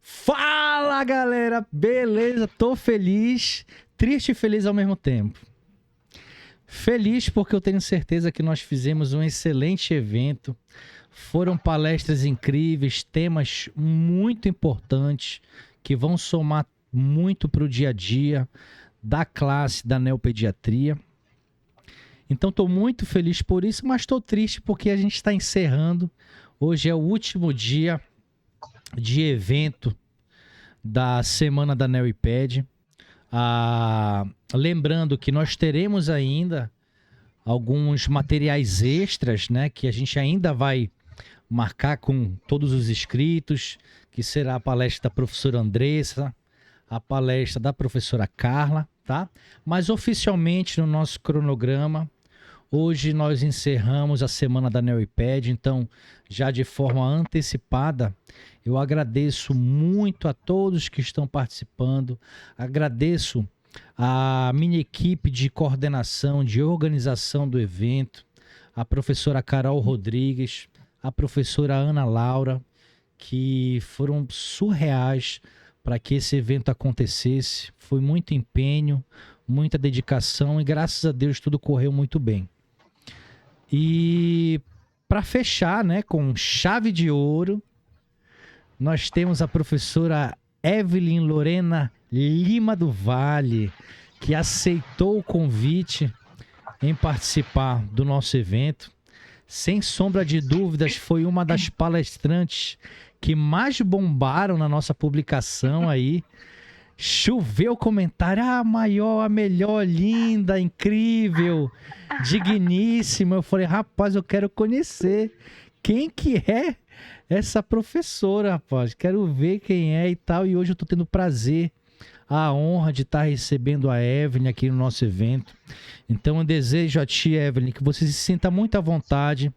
Fala, galera! Beleza? Tô feliz, triste e feliz ao mesmo tempo. Feliz porque eu tenho certeza que nós fizemos um excelente evento. Foram palestras incríveis, temas muito importantes que vão somar muito para o dia a dia da classe da neopediatria. Então estou muito feliz por isso, mas estou triste porque a gente está encerrando. Hoje é o último dia de evento da Semana da NeoIPED. Lembrando que nós teremos ainda alguns materiais extras, né, que a gente ainda vai marcar com todos os inscritos, que será a palestra da professora Andressa, a palestra da professora Carla, tá? Mas oficialmente no nosso cronograma, hoje nós encerramos a Semana da NeoIPED, então já de forma antecipada, eu agradeço muito a todos que estão participando, agradeço a minha equipe de coordenação, de organização do evento, a professora Carol Rodrigues, a professora Ana Laura, que foram surreais para que esse evento acontecesse. Foi muito empenho, muita dedicação e graças a Deus tudo correu muito bem. E para fechar, né, com chave de ouro, nós temos a professora Evelyn Lorena Lima do Vale, que aceitou o convite em participar do nosso evento. Sem sombra de dúvidas, foi uma das palestrantes que mais bombaram na nossa publicação aí. Choveu comentário, a maior, a melhor, linda, incrível, digníssima. Eu falei, rapaz, eu quero conhecer quem que é essa professora, rapaz. Quero ver quem é e tal. E hoje eu tô tendo o prazer, a honra de estar recebendo a Evelyn aqui no nosso evento. Então eu desejo a ti, Evelyn, que você se sinta muito à vontade.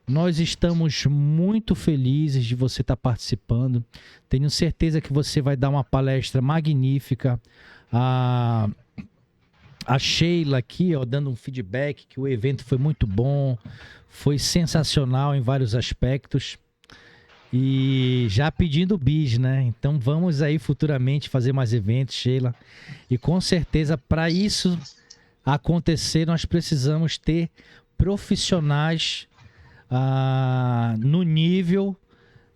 Nós estamos muito felizes de você estar participando. Tenho certeza que você vai dar uma palestra magnífica. A Sheila aqui, ó, dando um feedback que o evento foi muito bom, foi sensacional em vários aspectos. E já pedindo bis, né? Então vamos aí futuramente fazer mais eventos, Sheila. E com certeza, para isso acontecer, nós precisamos ter profissionais no nível,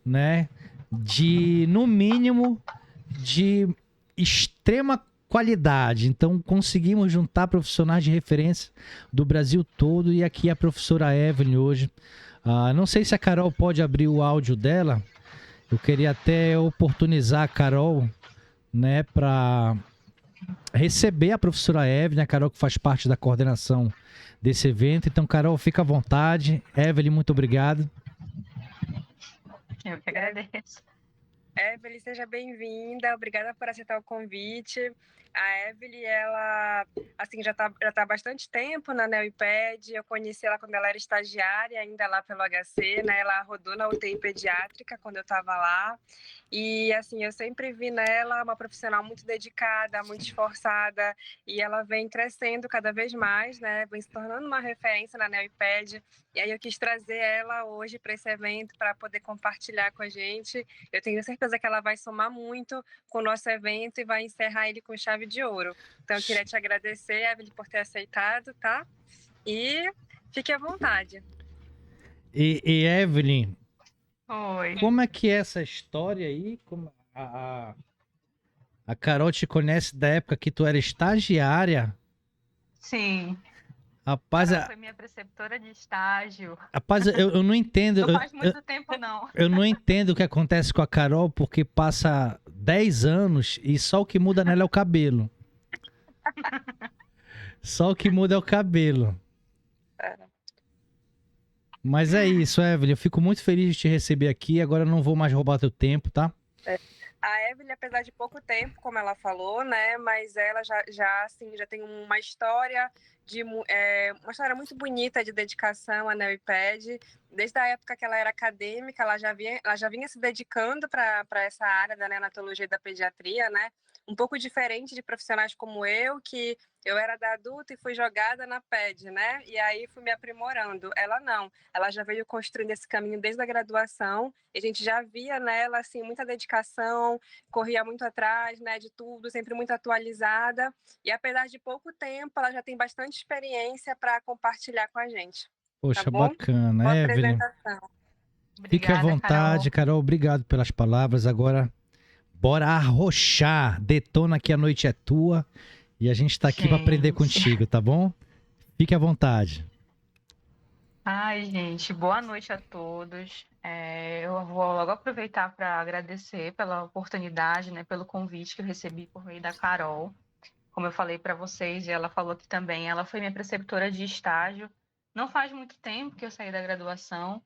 né, de, no mínimo, de extrema qualidade. Então conseguimos juntar profissionais de referência do Brasil todo e aqui a professora Evelyn hoje. Não sei se a Carol pode abrir o áudio dela. Eu queria até oportunizar a Carol, né, para receber a professora Evelyn, a Carol que faz parte da coordenação desse evento. Então, Carol, fica à vontade. Evelyn, muito obrigado. Eu que agradeço. Evelyn, seja bem-vinda. Obrigada por aceitar o convite. A Evelyn, ela assim, já tá há bastante tempo na NeoIPED. Eu conheci ela quando ela era estagiária, ainda lá pelo HC, né? Ela rodou na UTI pediátrica quando eu estava lá. E, assim, eu sempre vi nela uma profissional muito dedicada, muito esforçada, e ela vem crescendo cada vez mais, né? Vem se tornando uma referência na NeoIPED. E aí eu quis trazer ela hoje para esse evento para poder compartilhar com a gente. Eu tenho certeza que ela vai somar muito com o nosso evento e vai encerrar ele com chave de ouro. Então, eu queria te agradecer, Evelyn, por ter aceitado, tá? E fique à vontade. E Evelyn, Oi. como é que é essa história aí? Como a Carol te conhece da época que tu era estagiária? Sim. Rapaz, Ela foi minha preceptora de estágio. rapaz, eu não entendo. Não faz muito tempo, não. Eu não entendo o que acontece com a Carol, porque passa 10 anos e só o que muda nela é o cabelo. Só o que muda é o cabelo. Mas é isso, Evelyn. Eu fico muito feliz de te receber aqui. Agora eu não vou mais roubar teu tempo, tá? A Evelyn, apesar de pouco tempo, como ela falou, né? Mas ela assim, já tem uma história uma história muito bonita de dedicação à NeoIPED. Desde a época que ela era acadêmica, ela já vinha se dedicando para essa área da neonatologia e da pediatria, né? um pouco diferente de profissionais como eu, que eu era da adulta e fui jogada na PED, né? E aí fui me aprimorando. Ela não, ela já veio construindo esse caminho desde a graduação, e a gente já via nela, assim, muita dedicação, corria muito atrás, né, de tudo, sempre muito atualizada, e apesar de pouco tempo, ela já tem bastante experiência para compartilhar com a gente. Tá Poxa, bom? bacana, Boa Evelyn. apresentação. Fique à Obrigada, vontade, Carol. Carol. Obrigado pelas palavras. Agora, bora arrochar. Detona que a noite é tua. E a gente tá aqui para aprender Gente. contigo, tá bom? Fique à vontade. Ai, gente, boa noite a todos. Eu vou logo aproveitar para agradecer pela oportunidade, né, pelo convite que eu recebi por meio da Carol. Como eu falei para vocês, e ela falou aqui também, ela foi minha preceptora de estágio. Não faz muito tempo que eu saí da graduação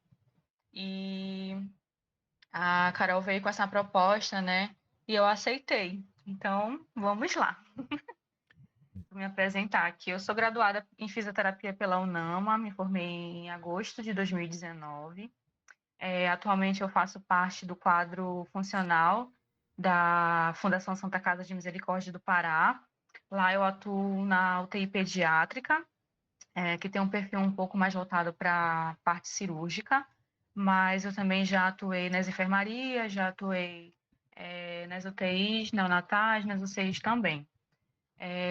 e a Carol veio com essa proposta, né, e eu aceitei. Então, vamos lá. Vou me apresentar aqui. Eu sou graduada em fisioterapia pela UNAMA, me formei em agosto de 2019. Atualmente eu faço parte do quadro funcional da Fundação Santa Casa de Misericórdia do Pará. Lá eu atuo na UTI pediátrica, que tem um perfil um pouco mais voltado para a parte cirúrgica, mas eu também já atuei nas enfermarias, já atuei nas UTIs neonatais, nas UCIs também.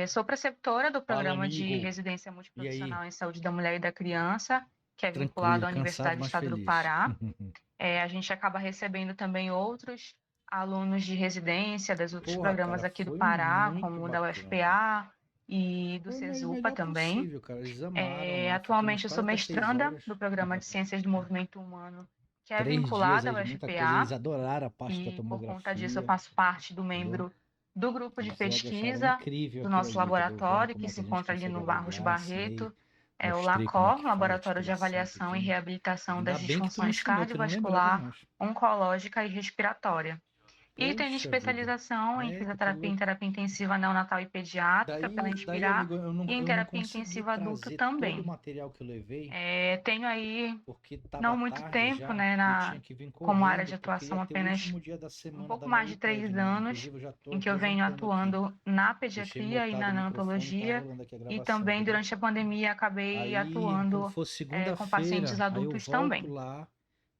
Sou preceptora do Fala, programa de amigo. residência E aí? multiprofissional em saúde da mulher e da criança, que é vinculado Tranquilo, à cansado, Universidade do mas Estado do feliz. Pará. A gente acaba recebendo também outros alunos de residência dos outros Porra, programas cara, aqui do foi Pará, muito como o da bacana. UFPA e do Foi o CESUPA melhor também. possível, cara. Eles amaram lá. Ficamos Atualmente eu sou quase até 6 mestranda horas. do programa de Ciências do Movimento Humano, que é 3 dias vinculado aí ao de muita coisa. Eles UFPA, adoraram a parte da e por conta disso eu tomografia, faço parte do entendeu? membro do grupo de Eles acharam pesquisa incrível do aquilo nosso ali, entendeu? Vendo laboratório, como que é que se a gente encontra ali consegue no Barros avaliar, ensinei, Barreto, é o mostrei como é LACOR, que faz a Laboratório de articulação Avaliação e tudinho. Reabilitação Ainda das bem que tu me Disfunções ensinou, que eu não lembrava Cardiovascular, mais. Oncológica e Respiratória. E tenho Poxa vida. especialização em É, tu tá fisioterapia em louco. terapia intensiva neonatal e pediátrica pela Daí, Inspirar amigo, e em eu não terapia consegui intensiva adulto trazer todo o também. material que eu levei, Tenho aí porque tava não muito tarde tempo, já, né, e eu tinha que vir como área correndo, de porque atuação ia ter o apenas último dia da um semana da pouco mais de NeoIPAD, 3 né? anos, Inclusive, eu já tô em que eu venho apresentando aqui. atuando na Deixei pediatria e mutado na o microfone, tá neonatologia, rolando aqui a e gravação, também beleza? durante a pandemia acabei Aí, quando atuando for com pacientes segunda-feira, aí eu adultos volto também. lá,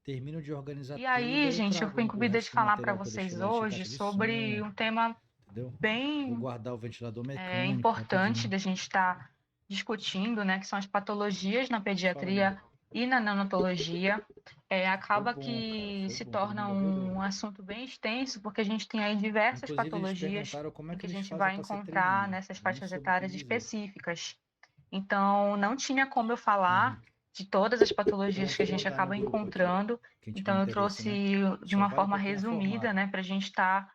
termino de organizar E tudo, aí, aí eu gente, eu trago fui o incumbida de resto do falar para material que eu deixei vocês lá, deixei hoje caixa de sobre som, um tema entendeu? Vou bem guardar o ventilador mecânico, tá importante tudinho. da gente estar discutindo, né, que são as patologias na Fala, amigo. pediatria e na neonatologia. Foi Acaba bom, cara, que foi se bom, todo torna mundo um adorou. assunto bem extenso, porque a gente tem aí diversas Inclusive, eles patologias perguntaram como é em que que a eles gente fazem vai para ser encontrar trainee. nessas Eu não faixas soube o que etárias dizer. específicas. Então, não tinha como eu falar Uhum. de todas as Então, patologias que a vou gente mandar no acaba grupo aqui, encontrando. quem tiver Então, eu interesse, né? trouxe de Só uma vale forma para quem é resumida, formado. né, para a gente estar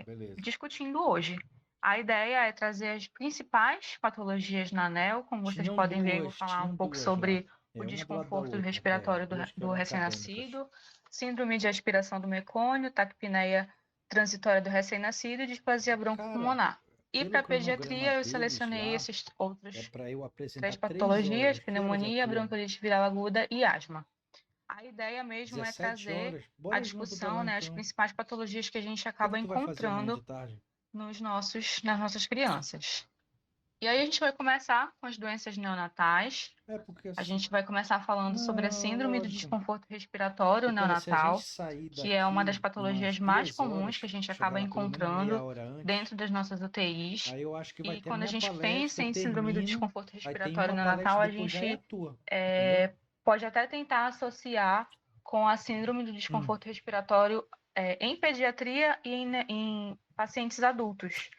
Beleza. discutindo hoje. A ideia é trazer as principais patologias na ANEL. Como vocês podem ver, eu vou falar um Tinham pouco duas lá. sobre o É uma do lado da desconforto outra. É, respiratório duas que do eram acadêmicas. recém-nascido, síndrome de aspiração do mecônio, taquipneia transitória do recém-nascido e displasia Cara, broncopulmonar. E pelo para cronograma pediatria, eu deles selecionei lá, esses é outros para eu 3 apresentar 3 horas. patologias: Que horas é a pneumonia, tua? bronquiolite viral aguda e asma. A ideia mesmo é 17 trazer horas? a Bora junto pra discussão, lá né, as então. O principais patologias que a gente que é que acaba tu vai fazer amanhã de encontrando tarde? nas nossas crianças. E aí a gente vai começar com as doenças neonatais. É porque A assim. gente vai começar falando sobre a Não, síndrome do lógico. desconforto respiratório Porque olha, se a gente neonatal, sair que é uma das daqui patologias umas mais 2 comuns que horas, a gente chegar acaba lá pelo menos meia encontrando hora antes, dentro das nossas UTIs. aí eu acho que vai E ter a quando a minha gente palestra, pensa eu em síndrome do termino, desconforto aí tem respiratório uma palestra neonatal, e a depois já é a gente tua, entendeu? pode até tentar associar com a síndrome do Hum. desconforto respiratório em pediatria e em pacientes adultos.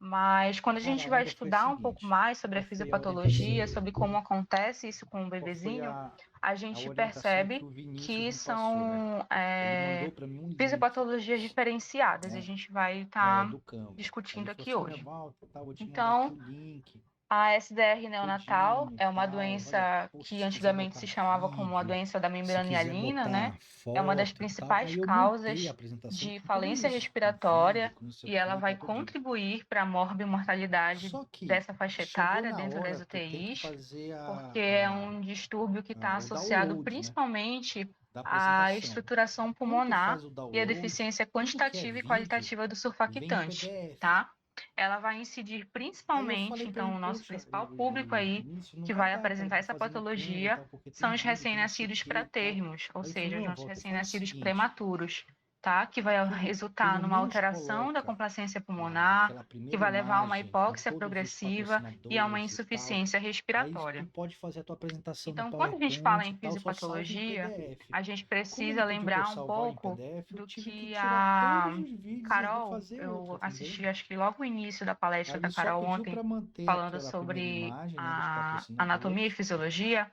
Mas quando a Cara, gente a vai onda foi a estudar um pouco seguinte, mais sobre a qual foi a fisiopatologia, orientação? sobre como acontece isso com o Qual foi bebezinho, a, a a gente orientação que percebe o Vinícius que me passou, né? são Ele mandou para mim um link, fisiopatologias diferenciadas. A né? gente vai É, estar do campo. Aí ele discutindo falou aqui assim, olha, hoje. Walter, tá, vou te mandar aqui Então, o link. A SDR neonatal Tudinho, é uma tal. doença Olha, poxa, que se quiser antigamente botar se chamava como a vídeo, doença da se membrana quiser hialina, né? botar É uma das foto, tal. principais Aí eu montei a causas apresentação de com tudo falência isso, com vídeo, respiratória com não sei o e ela que, vai tal, tudinho. contribuir para a morbimortalidade Só que dessa faixa chegou etária na dentro das hora que eu tenho que UTIs, fazer porque é um distúrbio que está o associado download, né, principalmente da à apresentação. estruturação Quando tu pulmonar faz o e à download, deficiência tudo que é quantitativa e vídeo qualitativa do vem em surfactante, PDF. tá? Ela vai incidir Aí eu principalmente, falei pra ele, então, o nosso poxa, principal público aí Vinícius, não que vai vai dar pra apresentar tu essa fazer no Canva e patologia tal, porque tem são os vídeo, tem não sei o recém-nascidos que e tal. pré-termos, ou Aí ele falou, seja, os não, nossos Walter, faz o recém-nascidos seguinte, prematuros, tá? Que vai tu resultar pelo numa menos alteração da coloca complacência pulmonar, aquela que primeira vai levar a uma imagem com hipóxia todos os progressiva e a uma patrocinadores e tal. insuficiência Aí tu respiratória. pode fazer a tua apresentação no Então, quando a gente fala PowerPoint em e tal, só salva em fisiopatologia, PDF. a gente Como ele precisa pediu para eu lembrar um salvar em pouco PDF, eu do tive que que tirar todos a os vídeos e Carol, refazer outro, eu entendeu? assisti acho que logo o início da palestra Aí da ele só Carol pediu ontem, para manter falando aquela primeira sobre imagem, né, dos a anatomia e patrocinadores fisiologia.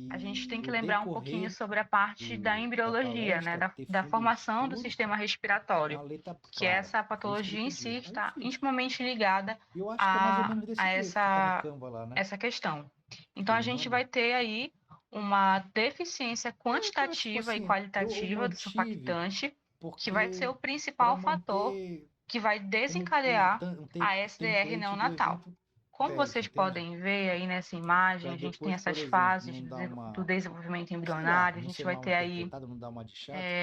A gente e tem que o lembrar um pouquinho decorrer sobre a parte da da embriologia, né, palestra da, ter da fundo formação do escuro sistema com a respiratório, letra que é clara. essa Foi isso que ele patologia em si pediu. Aí eu está fiz. intimamente ligada E eu acho que é mais ou a, menos desse a jeito que tá no essa, Canva lá, né? essa questão. Que Então, a ele gente manda. vai ter aí uma deficiência Tipo quantitativa e assim, eu qualitativa do mantive surfactante, que vai ser porque o para principal fator manter que vai com desencadear a o SDR template do neonatal. evento Como PET, vocês entende? podem ver aí nessa imagem, Para a gente tem depois, por essas exemplo, fases não dar do uma, desenvolvimento sei lá, embrionário, a não gente ser vai mal ter aí, interpretado, não dar uma de chato,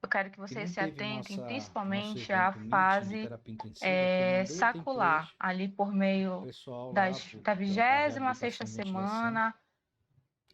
eu quero que que vocês nem se teve atentem nosso principalmente à evento Meeting de fase terapia intensiva, que eu mandei o sacular, template ali por pro meio pessoal lá, da da 26ª reabilitação e ventilação. semana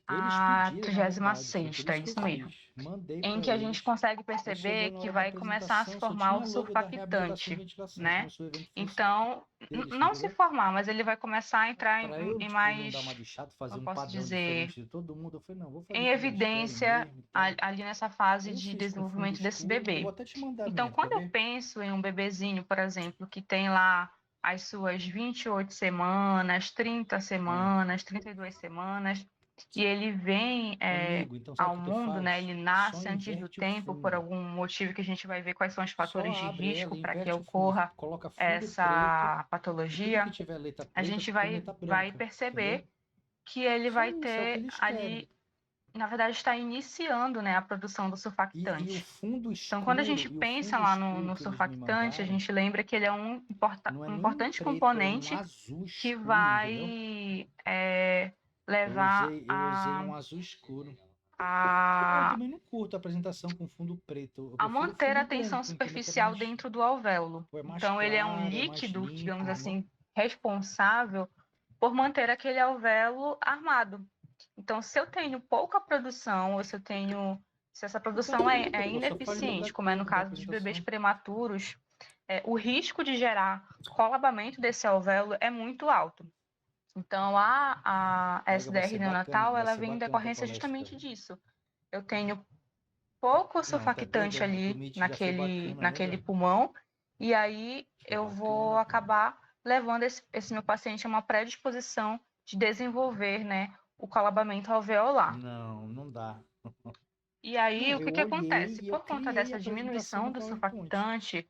Eles à pediram, na verdade, foi por 36ª, isso que eu isso mesmo, fiz. Mandei em para que a gente eles. consegue Aí chegou perceber na que hora da vai começar a se apresentação, só formar tinha o logo da reabilitação e surfactante, ventilação, como né? se o evento fosse Então, deles, não se entendeu? formar, mas ele vai começar a entrar Para eu, em tipo, não dar uma mais, de chato, como fazer eu um posso padrão dizer, diferente de todo mundo. Eu falei, não, vou fazer em como eles querem evidência mesmo e tal. ali nessa fase Aí eu de fiz com fundo desenvolvimento desse escuro. Eu vou bebê. até te mandar a Então, minha, quer quando eu ver? penso em um bebezinho, por exemplo, que tem lá as suas 28 semanas, 30 Ah, semanas, 32 semanas, e ele vem amigo, então sabe o ao que tu mundo, né? faz? Ele Só nasce antes do inverte o tempo por fundo. algum motivo que a gente vai ver quais são os Só fatores de abre ela, risco para que inverte o fundo, ocorra coloca fundo preto essa e tudo que patologia. tiver letra A preta, gente tu põe vai, letra vai branca, entendeu? perceber que ele Só vai isso, é o que ter eles querem. ali, na verdade, está iniciando, né, a produção do E o surfactante. fundo Então, quando a gente escuro, pensa lá no que eles me surfactante, a mandaram, gente lembra que ele é um não é um nem um importante preto, é um componente azul que escuro, entendeu? vai levar Eu usei um azul escuro. Eu a, também não curto a apresentação com fundo preto. Eu a prefiro manter a fundo tensão branco, entendeu? Que superficial dentro do alvéolo. é mais Então, ele é um claro, é mais líquido, limpo, digamos entendeu? assim, responsável por manter aquele alvéolo armado. Então, se eu tenho pouca produção, ou se eu tenho, se essa Tu tá produção doido, é pô. Só faz muita ineficiente, como é no coisa da caso dos bebês apresentação. prematuros, o risco de gerar colabamento desse alvéolo é muito alto. Então, a Ega, SDR neonatal, vai ela ser vem em bacana a tua decorrência palestra. justamente disso. Eu tenho pouco Não, tá doido, surfactante é? Do ali Meet já foi bacana, né, naquele velho? pulmão, e aí Foi eu vou bacana, pô. acabar levando esse meu paciente a uma predisposição de desenvolver, né, o colabamento alveolar. Não, não dá. E aí, Não, o eu que olhei acontece? e eu Por conta criei a dessa apresentação diminuição no do PowerPoint. surfactante,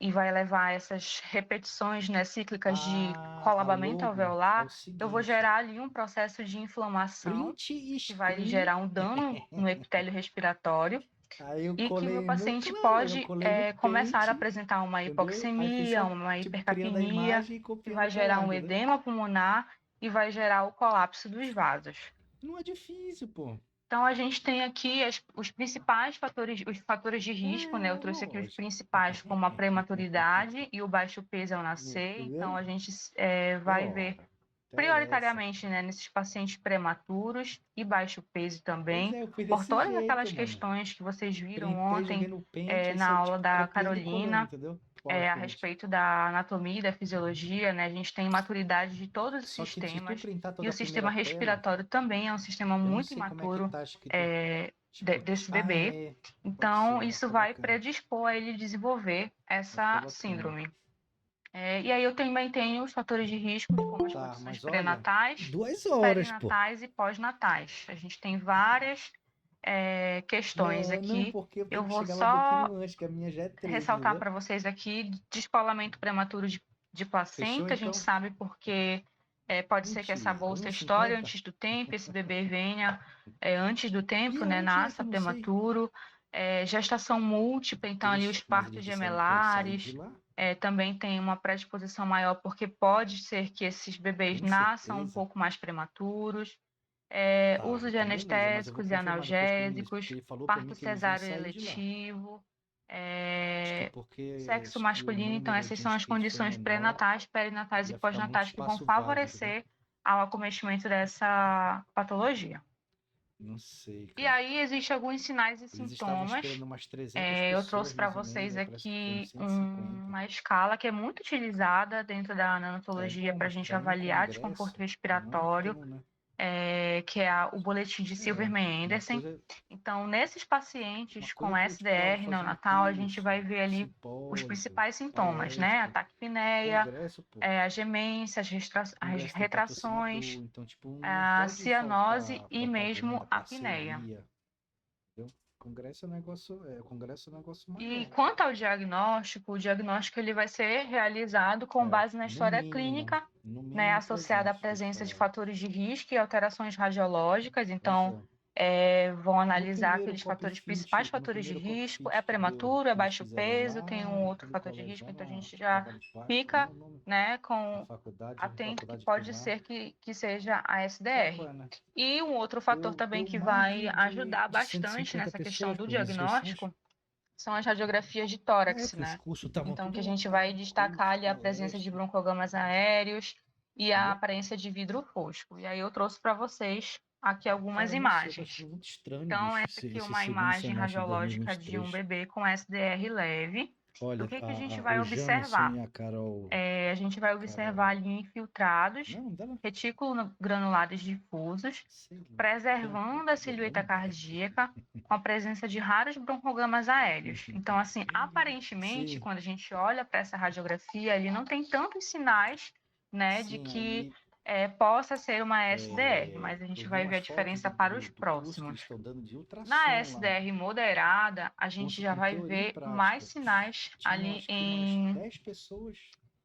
e vai levar a essas repetições, né, cíclicas de A colabamento logo é o alveolar, eu vou seguinte: gerar ali um processo de inflamação, print e que vai screen. gerar um dano no epitélio respiratório, Aí eu e que meu colei no paciente claro, eu pode colei no começar a Paint, apresentar uma entendeu? Aí fui só, hipoxemia, uma tipo, criando a hipercapnia, imagem e que copiando vai pra gerar lá, um entendeu? edema pulmonar e vai gerar o colapso dos vasos. Não é difícil, pô. Então, a gente tem aqui os principais fatores, os fatores de risco, né? Eu É, trouxe aqui os lógico. principais, como a prematuridade e o baixo peso ao nascer. Tá Então, vendo? a gente vai ver Ora, interessa. prioritariamente, né, nesses pacientes prematuros e baixo peso Pois também, é, eu fiz por desse todas jeito, aquelas mano. questões que vocês viram Printei, joguei ontem no Paint, aí na só, aula tipo, da copiando e colando, Carolina, entendeu? a PowerPoint. respeito da anatomia e da fisiologia, né? A gente tem maturidade de todos os Só que se tu sistemas printar e toda o a primeira sistema tela, respiratório também é um sistema eu não muito sei como é que imaturo tá escrito. Tipo, desse ah, bebê. é. Pode Então, ser, vai isso ficar vai bacana. predispor a ele desenvolver Vai ficar essa bacana. síndrome. E aí eu também tenho os fatores de risco, como as Tá, condições mas olha, pré-natais, 2 horas, pô. perinatais e pós-natais. A gente tem várias questões É, não, aqui. porque eu Eu tenho que vou chegar lá um só pouquinho antes, que a minha já é 13, ressaltar entendeu? para vocês aqui descolamento prematuro de Fechou, placenta. A gente então? sabe porque pode ser que essa Mentira, bolsa 1,50? estoure antes do tempo, esse bebê venha antes do E tempo, né? aonde é que Nasça eu não sei? prematuro. Gestação múltipla, então ali os Mas eles partos disseram que eu saí de gemelares lá? também tem uma predisposição maior, porque pode ser que esses bebês Tem nasçam um certeza? pouco mais prematuros. Tá, Uso de então beleza, mas eu vou anestésicos e confirmar depois com eles, analgésicos, porque ele falou pra mim parto que eles iam cesáreo sair de lá. eletivo, Acho que porque sexo acho que o masculino. Então, número essas de são as inscritos foi condições menor pré-natais, perinatais e e ia ficar muito pós-natais que vão espaço vago, entendeu? favorecer ao acometimento dessa patologia. Não sei, E cara. aí, existem alguns sinais e Eles estavam sintomas. esperando umas 300 Eu trouxe pessoas, para mais ou menos, vocês aí parece que foram aqui 150. uma escala que é muito utilizada dentro da É neonatologia bom, para a mas gente para ir num avaliar desconforto congresso, não é respiratório, tão, né? que é o boletim de Uma Silverman-Andersen. coisa, Então, nesses uma pacientes coisa com eu vou te falar, eu vou SDR fazer um neonatal, a gente vai curso, ver ali os simpósio, principais sintomas, né? palestra, Ataque-pneia, congresso, pô. a gemência, as Congresso tem retrações, patrocinador, então, tipo, não a pode cianose faltar e mesmo propaganda, a apneia. parceria, entendeu? Congresso é um negócio E maior, quanto ao diagnóstico, o diagnóstico ele vai ser realizado com base na história clínica, no né, mínimo associada à 300 que eles presença de falaram. fatores de risco e alterações radiológicas. Pois Então, é. vão No analisar primeiro aqueles fatores, principais cockpit, no fatores de primeiro risco. cockpit É prematuro, é que eles baixo fizeram peso, tem lá um outro naquele fator de risco, colégio, então a na gente já Cavalo de Páscoa, como é fica, o nome? né, A atento que faculdade pode primária. ser que seja a Sabe qual SDR. é, né? E um outro fator também Deu que mais vai ajudar de bastante 150 nessa questão pessoas, do pô, nas inscrições. diagnóstico são as radiografias de É, tórax, que os né? cursos estavam Então, que a tudo gente lotado, vai destacar curso, ali a presença de palestra, broncogamas aéreos e a entendeu? aparência de vidro fosco. E aí eu trouxe para vocês aqui algumas Cara, não sei, eu tô imagens. achando muito estranho, Então, bicho, essa aqui é esse uma segundo imagem semestre de radiológica de um 2023. bebê com SDR leve. E o Olha, que que a gente o vai Jamerson observar? e a Carol. A gente vai observar Carol. ali infiltrados, Não, dela. retículo granulares difusos, Sei lá. preservando a silhueta cardíaca com a presença de raros broncogamas aéreos. Então, assim, aparentemente, Sim, quando a gente olha para essa radiografia, ele não tem tantos sinais, né, de sim, que aí possa ser uma SDR, mas a eu gente vi vai ver a umas fotos diferença para os do curso que eles próximos. estão dando de Na ultrassom lá. SDR moderada, a gente Curso já com vai teoria e ver mais prática. sinais Tinham ali acho que umas 10 pessoas,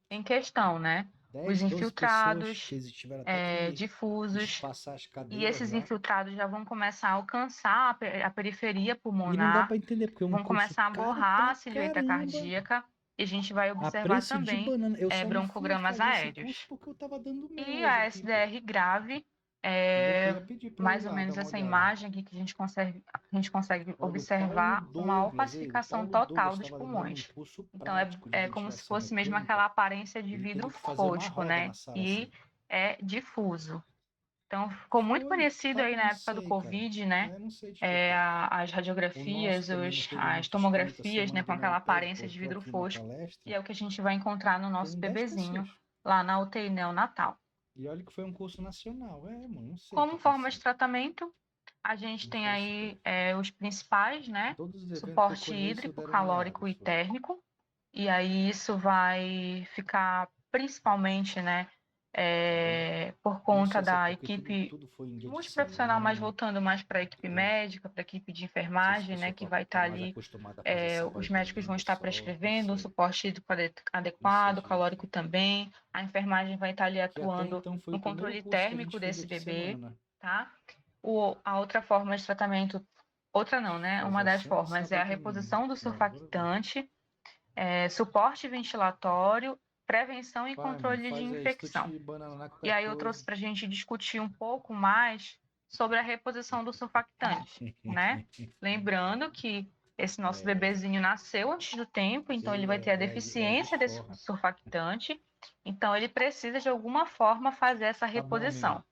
em questão, né? Os 10, 12 pessoas, que infiltrados, eles tiveram até que difusos, espaçar as e cadeiras esses lá. infiltrados já vão começar a alcançar a periferia E não dá pulmonar, para entender, porque é um vão curso começar a caro borrar pra a silhueta caramba. cardíaca, e a gente vai A observar preço de também banana. Eu só não fui broncogramas fazer esse curso aéreos. porque eu tava dando o meu E hoje a aqui, pô. SDR grave, Entendeu? Que eu ia pedir pra ir mais ou lá dar menos uma essa olhada. imagem aqui que a gente consegue Olha, o Paulo observar uma Douglas, aí, o opacificação Paulo total Douglas dos estava dando um pulmões. curso Então, prático de é como se ventilação fosse mesmo mecânica. aquela aparência de Ele vidro teve que fazer uma fosco, roda na né? sala E assim. é difuso. Então, ficou muito Foi, conhecido aí tava, na não época do sei, cara. Covid, né? Não sei te explicar. As O nosso radiografias, também não teve as muito inscrito. A tomografias, né? semana Com do aquela NeoIPED, pô, aparência eu de tô vidro aqui na fosco. E palestra, é o que a gente vai encontrar no nosso tem 10 bebezinho, pessoas. lá na UTI neonatal. E olha que foi um curso nacional. É, mano, não sei o que Como forma de aconteceu. tratamento, a gente Não tem faço ideia. aí os principais, né? Todos os eventos que eu Suporte conheço hídrico, deram calórico errado. e Foi. térmico. E aí isso vai ficar principalmente, né? Entendeu? Por Não conta sei se é da porque equipe tudo foi em dia de multiprofissional, mas semana, voltando mais para a equipe entende? médica, para a equipe de Não sei se o enfermagem, né? pessoal Que vai tá estar mais ali. acostumado a fazer sábado Os e médicos vão domingo estar só. Não prescrevendo o sei. suporte hídrico Não sei adequado, te dizer. calórico também. A enfermagem vai estar ali Que até atuando então foi no o primeiro controle curso que a gente térmico fez desse essa semana, bebê, né? tá? A outra forma de tratamento, outra não, né? Uma Fazia das sempre formas é a sábado e domingo. reposição do É, agora não. surfactante, suporte ventilatório, prevenção e Vai, mano, controle de faz aí. Se tu infecção. te bananar E qualquer aí eu trouxe coisa. para a gente discutir um pouco mais sobre a reposição do surfactante, né? Lembrando que esse nosso É, bebezinho nasceu antes do tempo, então ele ele vai ter a é deficiência desse disforra. surfactante, então ele precisa de alguma forma fazer essa Tá bom, amigo. reposição.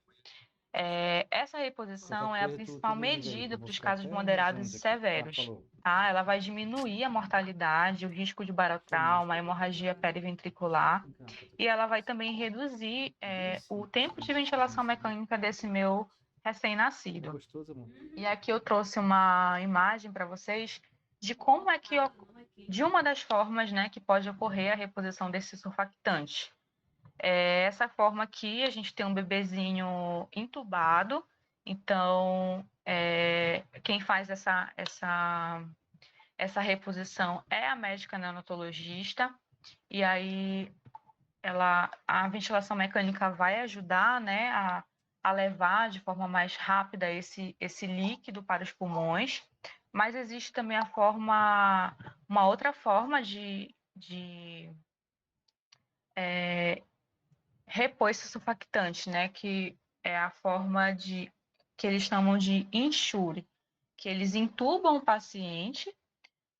Essa Qualquer reposição é a coisa tu principal me liga aí, que eu medida vou para os ficar casos até umas moderados e 11 aqui. Tá, severos. falou. Tá? Ela vai diminuir a mortalidade, o risco de barotrauma, a hemorragia periventricular, e ela vai também reduzir o tempo de ventilação mecânica desse meu É recém-nascido. gostoso, amor? E aqui eu trouxe uma imagem para vocês de como é que, de uma das formas, né, que pode ocorrer a reposição desse surfactante. Essa forma aqui, a gente tem um bebezinho entubado, então quem faz essa reposição é a médica neonatologista, e aí a ventilação mecânica vai ajudar, né, a levar de forma mais rápida esse líquido para os pulmões, mas existe também uma outra forma de repor esse surfactante, né, que é a forma que eles chamam de enxure, que eles entubam o paciente,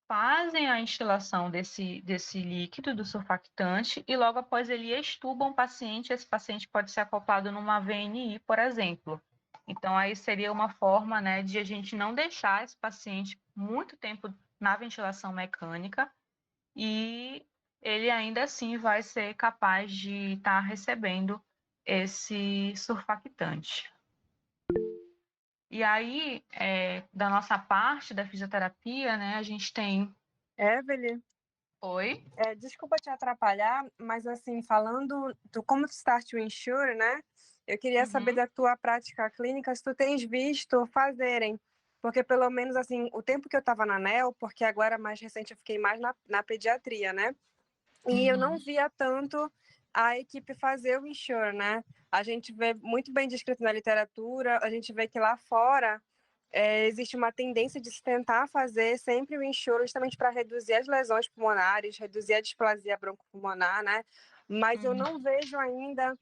fazem a instilação desse líquido, do surfactante, e logo após ele extubam o paciente, esse paciente pode ser acoplado numa VNI, por exemplo. Então, aí seria uma forma, né, de a gente não deixar esse paciente muito tempo na ventilação mecânica e ele ainda assim vai ser capaz de estar recebendo esse surfactante. E aí, da nossa parte da fisioterapia, né, a gente tem... Evelyn, Oi? desculpa te atrapalhar, mas assim, falando do como Start to Insure, né? Eu queria saber Uhum. da tua prática clínica, se tu tens visto fazerem, porque pelo menos assim, o tempo que eu estava na NEL, porque agora mais recente eu fiquei mais na pediatria, né? E eu não via tanto a equipe fazer o Insure, né? A gente vê muito bem descrito na literatura, a gente vê que lá fora existe uma tendência de se tentar fazer sempre o Insure justamente para reduzir as lesões pulmonares, reduzir a displasia broncopulmonar, né? Mas eu não vejo ainda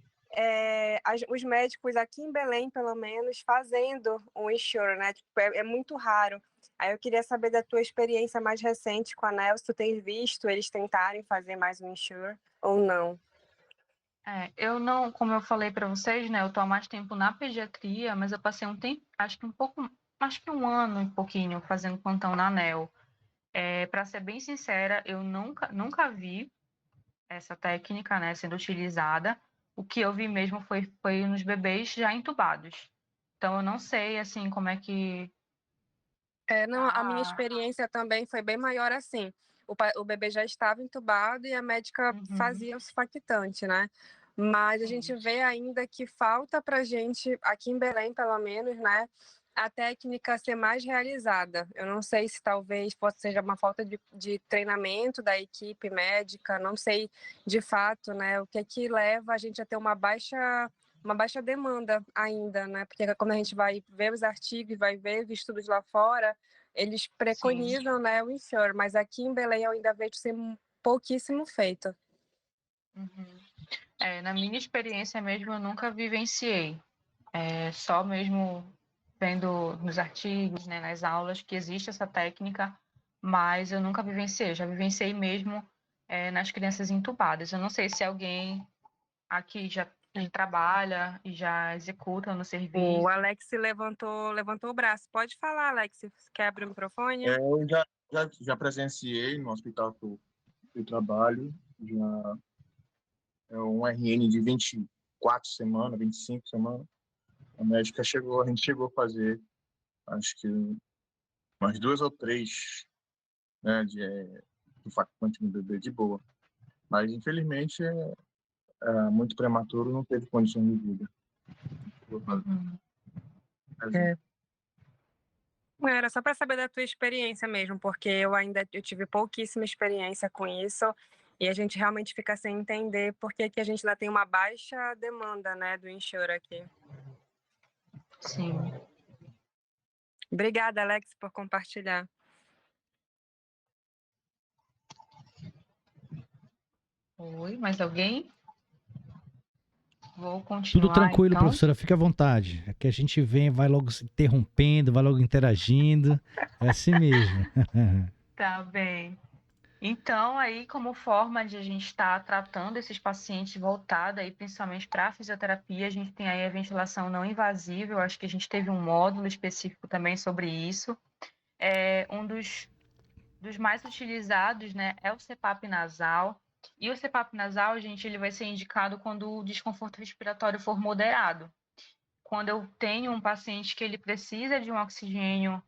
os médicos aqui em Belém, pelo menos, fazendo o Insure, né? Tipo, é muito raro. Aí eu queria saber da tua experiência mais recente com a NEL, se tu tens visto eles tentarem fazer mais um Insure ou não. Eu não, como eu falei para vocês, né, eu estou há mais tempo na pediatria, mas eu passei um tempo, acho que um ano e pouquinho fazendo plantão na ANEL. Para ser bem sincera, eu nunca vi essa técnica, né, sendo utilizada. O que eu vi mesmo foi nos bebês já entubados. Então eu não sei assim como é que Não, a minha tá. experiência também foi bem maior assim. O bebê já estava entubado e a médica fazia o surfactante, né? Mas a gente Sim, vê ainda que falta para a gente, aqui em Belém pelo menos, né? A técnica ser mais realizada. Eu não sei se talvez seja uma falta de treinamento da equipe médica, não sei de fato, né? O que é que leva a gente a ter uma baixa demanda ainda, né? Porque quando a gente vai ver os artigos, vai ver os estudos lá fora, eles sim. preconizam, né, o Insure, mas aqui em Belém eu ainda vejo ser pouquíssimo feito. Na minha experiência mesmo, eu nunca vivenciei. Só mesmo vendo nos artigos, né, nas aulas, que existe essa técnica, mas eu nunca vivenciei. Já vivenciei mesmo nas crianças entubadas. Eu não sei se alguém aqui já trabalha e já executa no O serviço. Alex levantou o braço. Pode falar, Alex, quer abrir o microfone? Eu já presenciei no hospital que eu trabalho, já é um RN de 24 semanas, 25 semanas. A gente chegou a fazer, acho que umas 2 ou 3, né, do factante no bebê de boa. Mas, infelizmente, muito prematuro, não teve condição de vida. É. Era só para saber da tua experiência mesmo, porque eu tive pouquíssima experiência com isso e a gente realmente fica sem entender por que a gente ainda tem uma baixa demanda, né, do Insure aqui. Sim. Obrigada, Alex, por compartilhar. Oi, mais alguém? Vou Tudo continuar, tranquilo, então. professora, fica à vontade. É que a gente vem, vai logo se interrompendo, vai logo interagindo. É assim mesmo. Tá bem. Então, aí, como forma de a gente estar tratando esses pacientes voltada aí, principalmente para a fisioterapia, a gente tem aí a ventilação não invasiva. Eu acho que a gente teve um módulo específico também sobre isso. Um dos mais utilizados, né, é o CPAP nasal. E o CPAP nasal, gente, ele vai ser indicado quando o desconforto respiratório for moderado. Quando eu tenho um paciente que ele precisa de um oxigênio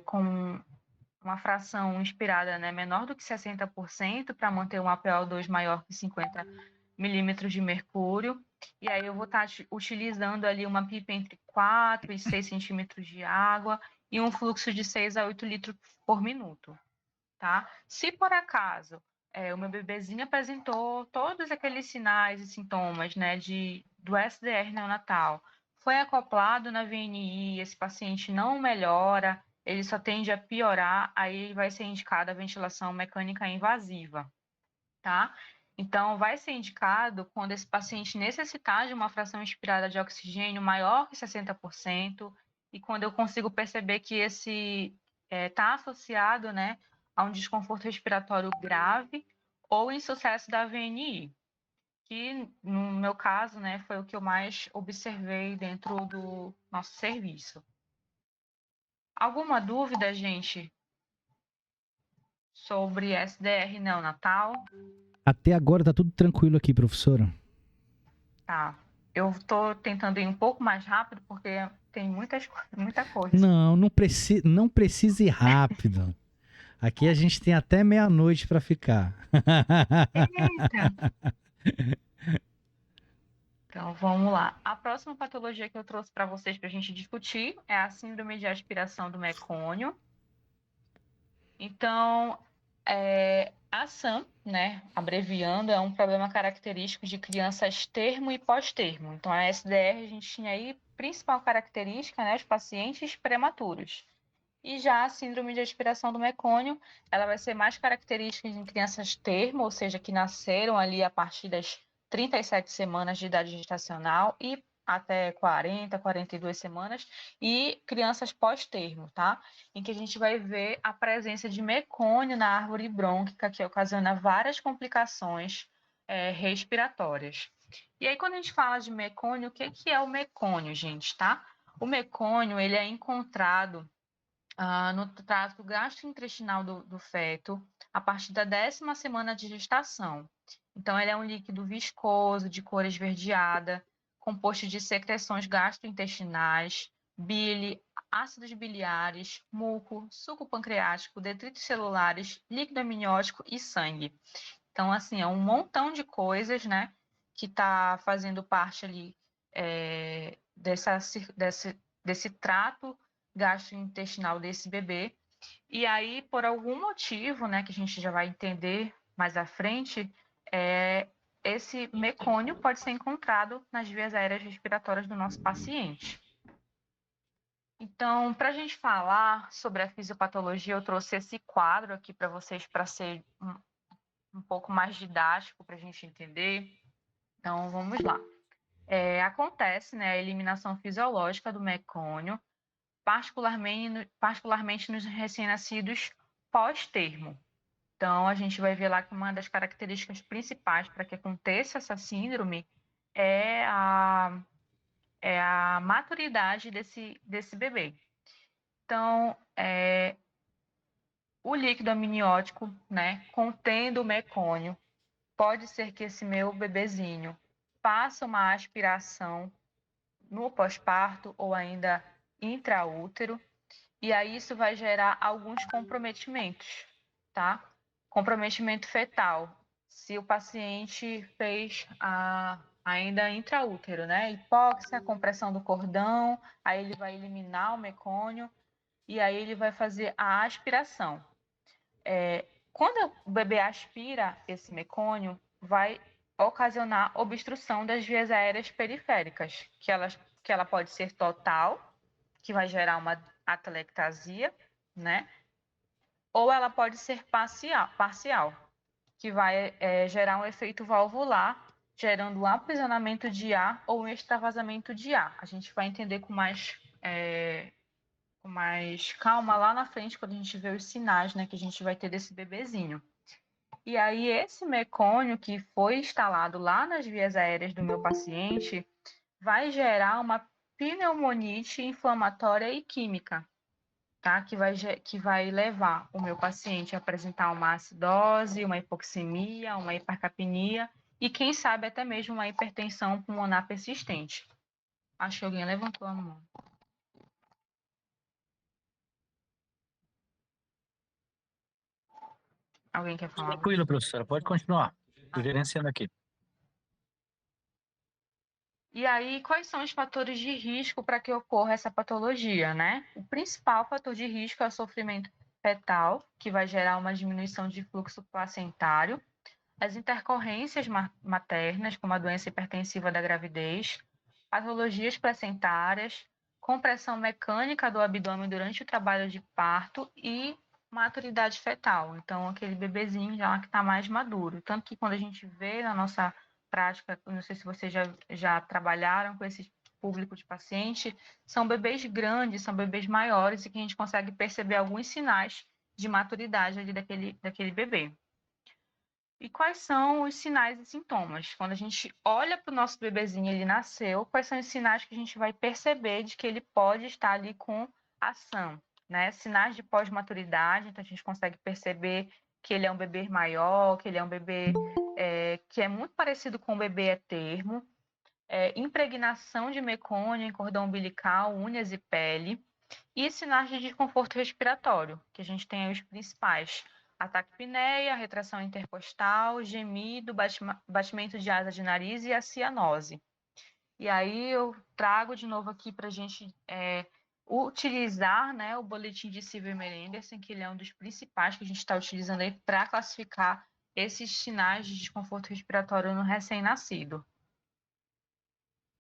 com uma fração inspirada, né, menor do que 60% para manter um APO2 maior que 50 milímetros de mercúrio. E aí eu vou estar utilizando ali uma pipa entre 4 e 6 centímetros de água e um fluxo de 6 a 8 litros por minuto, tá? Se por acaso o meu bebezinho apresentou todos aqueles sinais e sintomas, né, do SDR neonatal. Foi acoplado na VNI, esse paciente não melhora, ele só tende a piorar, aí vai ser indicada a ventilação mecânica invasiva, tá? Então, vai ser indicado quando esse paciente necessitar de uma fração inspirada de oxigênio maior que 60%, e quando eu consigo perceber que esse está associado, né, a um desconforto respiratório grave ou insucesso da VNI, que no meu caso, né, foi o que eu mais observei dentro do nosso serviço. Alguma dúvida, gente, sobre SDR neonatal? Até agora tá tudo tranquilo aqui, professora. Tá. Eu estou tentando ir um pouco mais rápido porque tem muita coisa. Não precisa ir rápido. Aqui a gente tem até meia-noite para ficar. Eita! Então, vamos lá. A próxima patologia que eu trouxe para vocês para a gente discutir é a síndrome de aspiração do mecônio. Então, a SAM, né, abreviando, é um problema característico de crianças termo e pós-termo. Então, a SDR, a gente tinha aí principal característica, né, os pacientes prematuros. E já a síndrome de aspiração do mecônio, ela vai ser mais característica em crianças termo, ou seja, que nasceram ali a partir das 37 semanas de idade gestacional e até 40, 42 semanas, e crianças pós-termo, tá? Em que a gente vai ver a presença de mecônio na árvore brônquica, que ocasiona várias complicações respiratórias. E aí, quando a gente fala de mecônio, o que é o mecônio, gente, tá? O mecônio, ele é encontrado no trato gastrointestinal do feto a partir da 10ª semana de gestação. Então, ele é um líquido viscoso, de cor esverdeada, composto de secreções gastrointestinais, bile, ácidos biliares, muco, suco pancreático, detritos celulares, líquido amniótico e sangue. Então, assim, é um montão de coisas, né, que está fazendo parte ali desse trato gastrointestinal desse bebê. E aí, por algum motivo, né, que a gente já vai entender mais à frente, esse mecônio pode ser encontrado nas vias aéreas respiratórias do nosso paciente. Então, para a gente falar sobre a fisiopatologia, eu trouxe esse quadro aqui para vocês, para ser um pouco mais didático, para a gente entender. Então, vamos lá. Acontece, né, a eliminação fisiológica do mecônio, particularmente nos recém-nascidos pós-termo. Então, a gente vai ver lá que uma das características principais para que aconteça essa síndrome é a maturidade desse bebê. Então, o líquido amniótico, né, contendo o mecônio, pode ser que esse meu bebezinho faça uma aspiração no pós-parto ou ainda intraútero, e aí isso vai gerar alguns comprometimentos, tá? Comprometimento fetal, se o paciente fez ainda intraútero, né? Hipóxia, compressão do cordão, aí ele vai eliminar o mecônio e aí ele vai fazer a aspiração. Quando o bebê aspira esse mecônio, vai ocasionar obstrução das vias aéreas periféricas, que ela pode ser total, que vai gerar uma atelectasia, né? Ou ela pode ser parcial, que vai gerar um efeito valvular, gerando um aprisionamento de ar ou um extravasamento de ar. A gente vai entender com mais calma lá na frente, quando a gente vê os sinais, né, que a gente vai ter desse bebezinho. E aí, esse mecônio que foi instalado lá nas vias aéreas do meu paciente vai gerar uma pneumonite inflamatória e química, tá? Que vai levar o meu paciente a apresentar uma acidose, uma hipoxemia, uma hipercapnia e, quem sabe, até mesmo uma hipertensão pulmonar persistente. Acho que alguém levantou a mão. Alguém quer falar? Tranquilo, professora, pode continuar. Estou gerenciando aqui. E aí, quais são os fatores de risco para que ocorra essa patologia, né? O principal fator de risco é o sofrimento fetal, que vai gerar uma diminuição de fluxo placentário, as intercorrências maternas, como a doença hipertensiva da gravidez, patologias placentárias, compressão mecânica do abdômen durante o trabalho de parto e maturidade fetal. Então, aquele bebezinho já que está mais maduro. Tanto que quando a gente vê na nossa prática, não sei se vocês já trabalharam com esse público de paciente, são bebês grandes, são bebês maiores e que a gente consegue perceber alguns sinais de maturidade ali daquele bebê. E quais são os sinais e sintomas? Quando a gente olha para o nosso bebezinho, ele nasceu, quais são os sinais que a gente vai perceber de que ele pode estar ali com ação, né? Sinais de pós-maturidade, então a gente consegue perceber que ele é um bebê maior, que ele é um bebê que é muito parecido com o bebê a termo, impregnação de mecônio em cordão umbilical, unhas e pele, e sinais de desconforto respiratório, que a gente tem aí os principais: ataque-pneia, retração intercostal, gemido, batimento de asa de nariz e a cianose. E aí eu trago de novo aqui para a gente utilizar, né, o boletim de Silverman-Anderson, que ele é um dos principais que a gente está utilizando aí para classificar esses sinais de desconforto respiratório no recém-nascido.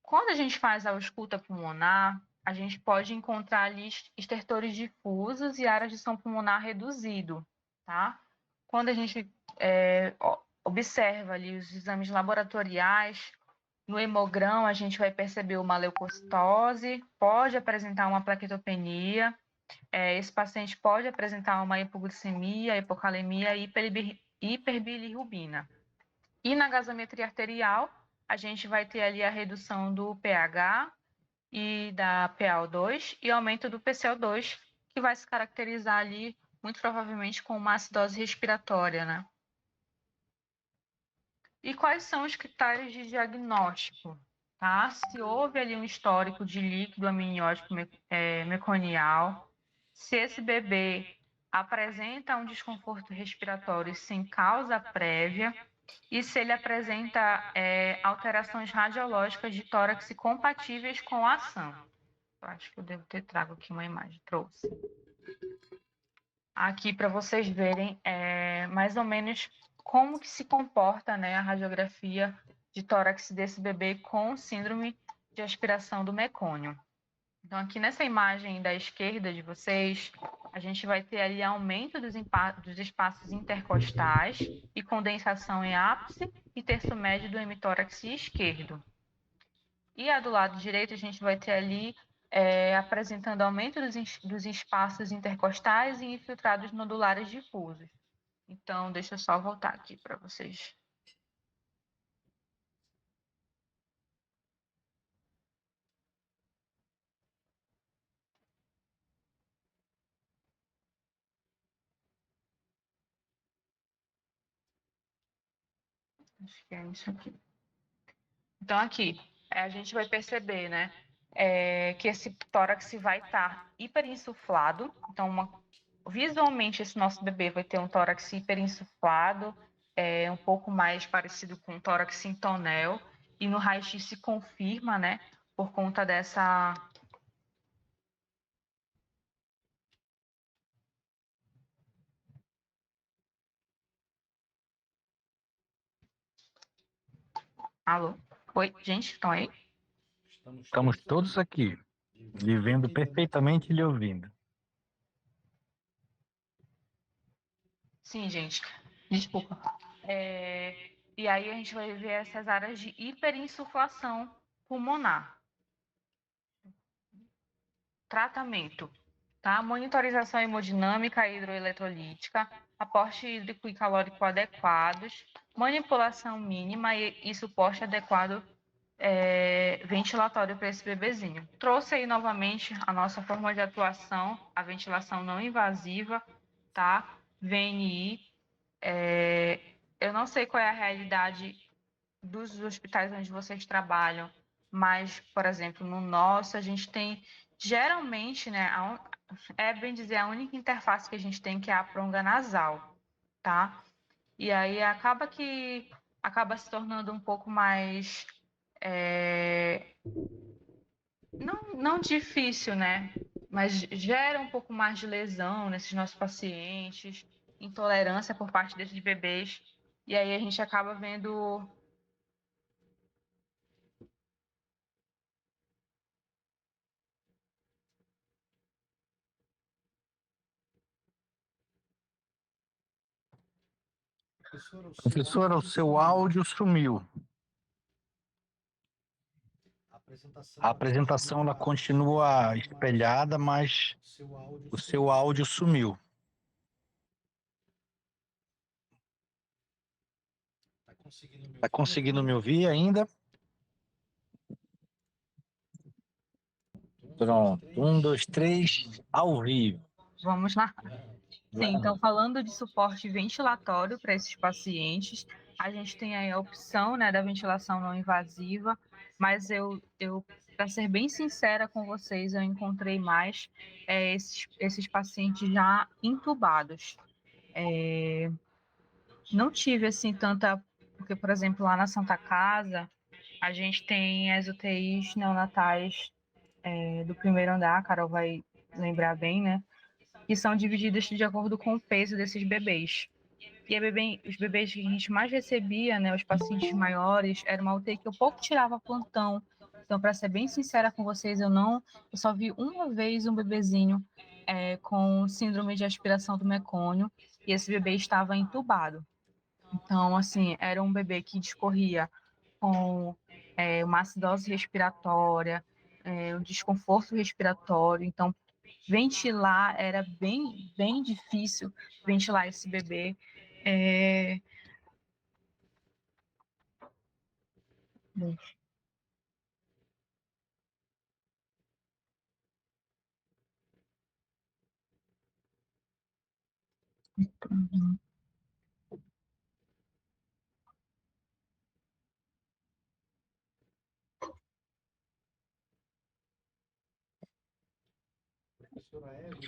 Quando a gente faz a ausculta pulmonar, a gente pode encontrar ali estertores difusos e áreas de som pulmonar reduzido, tá? Quando a gente observa ali os exames laboratoriais, no hemograma a gente vai perceber uma leucocitose, pode apresentar uma plaquetopenia, esse paciente pode apresentar uma hipoglicemia, hipocalemia e hiperbilirrubina. E na gasometria arterial, a gente vai ter ali a redução do pH e da PaO2 e aumento do PCO2, que vai se caracterizar ali, muito provavelmente, com uma acidose respiratória, né? E quais são os critérios de diagnóstico? Tá? Se houve ali um histórico de líquido amniótico meconial, se esse bebê apresenta um desconforto respiratório sem causa prévia, e se ele apresenta alterações radiológicas de tórax compatíveis com a ação. Eu acho que eu devo ter trago aqui uma imagem, trouxe. Aqui para vocês verem mais ou menos como que se comporta, né, a radiografia de tórax desse bebê com síndrome de aspiração do mecônio. Então, aqui nessa imagem da esquerda de vocês, a gente vai ter ali aumento dos espaços intercostais e condensação em ápice e terço médio do hemitórax esquerdo. E a do lado direito, a gente vai ter ali apresentando aumento dos espaços intercostais e infiltrados nodulares difusos. Então, deixa eu só voltar aqui para vocês. Acho que é isso aqui. Então, aqui, a gente vai perceber, né, que esse tórax vai estar hiperinsuflado. Então, visualmente, esse nosso bebê vai ter um tórax hiperinsuflado, um pouco mais parecido com o tórax em tonel. E no raio-x se confirma, né, por conta dessa... Alô? Oi, gente, estão aí? Estamos todos aqui, lhe vendo perfeitamente e lhe ouvindo. Sim, gente. Desculpa. E aí a gente vai ver essas áreas de hiperinsuflação pulmonar. Tratamento, tá? Monitorização hemodinâmica e hidroeletrolítica, aporte hídrico e calórico adequados, manipulação mínima e suporte adequado ventilatório para esse bebezinho. Trouxe aí novamente a nossa forma de atuação, a ventilação não invasiva, tá? VNI. Eu não sei qual é a realidade dos hospitais onde vocês trabalham, mas, por exemplo, no nosso, a gente tem, geralmente, né, bem dizer, a única interface que a gente tem que é a pronga nasal, tá? E aí acaba se tornando um pouco mais, não difícil, né? mas gera um pouco mais de lesão nesses nossos pacientes, intolerância por parte desses bebês, e aí a gente acaba vendo. Professora, o seu áudio sumiu. A apresentação ela continua espelhada, mas o seu áudio sumiu. Está conseguindo me ouvir ainda? Pronto. 1, 2, 3, ao vivo. Vamos lá. Sim, então falando de suporte ventilatório para esses pacientes, a gente tem aí a opção, né, da ventilação não invasiva, mas eu para ser bem sincera com vocês, eu encontrei mais esses pacientes já intubados. Não tive assim tanta, porque por exemplo lá na Santa Casa a gente tem as UTIs neonatais do primeiro andar, a Carol vai lembrar bem, né? Que são divididas de acordo com o peso desses bebês. E os bebês que a gente mais recebia, né, os pacientes maiores, era uma UTI que eu pouco tirava plantão. Então, para ser bem sincera com vocês, eu só vi uma vez um bebezinho com síndrome de aspiração do mecônio, e esse bebê estava entubado. Então, assim, era um bebê que discorria com uma acidose respiratória, um desconforto respiratório. Então, ventilar era bem, bem difícil ventilar esse bebê.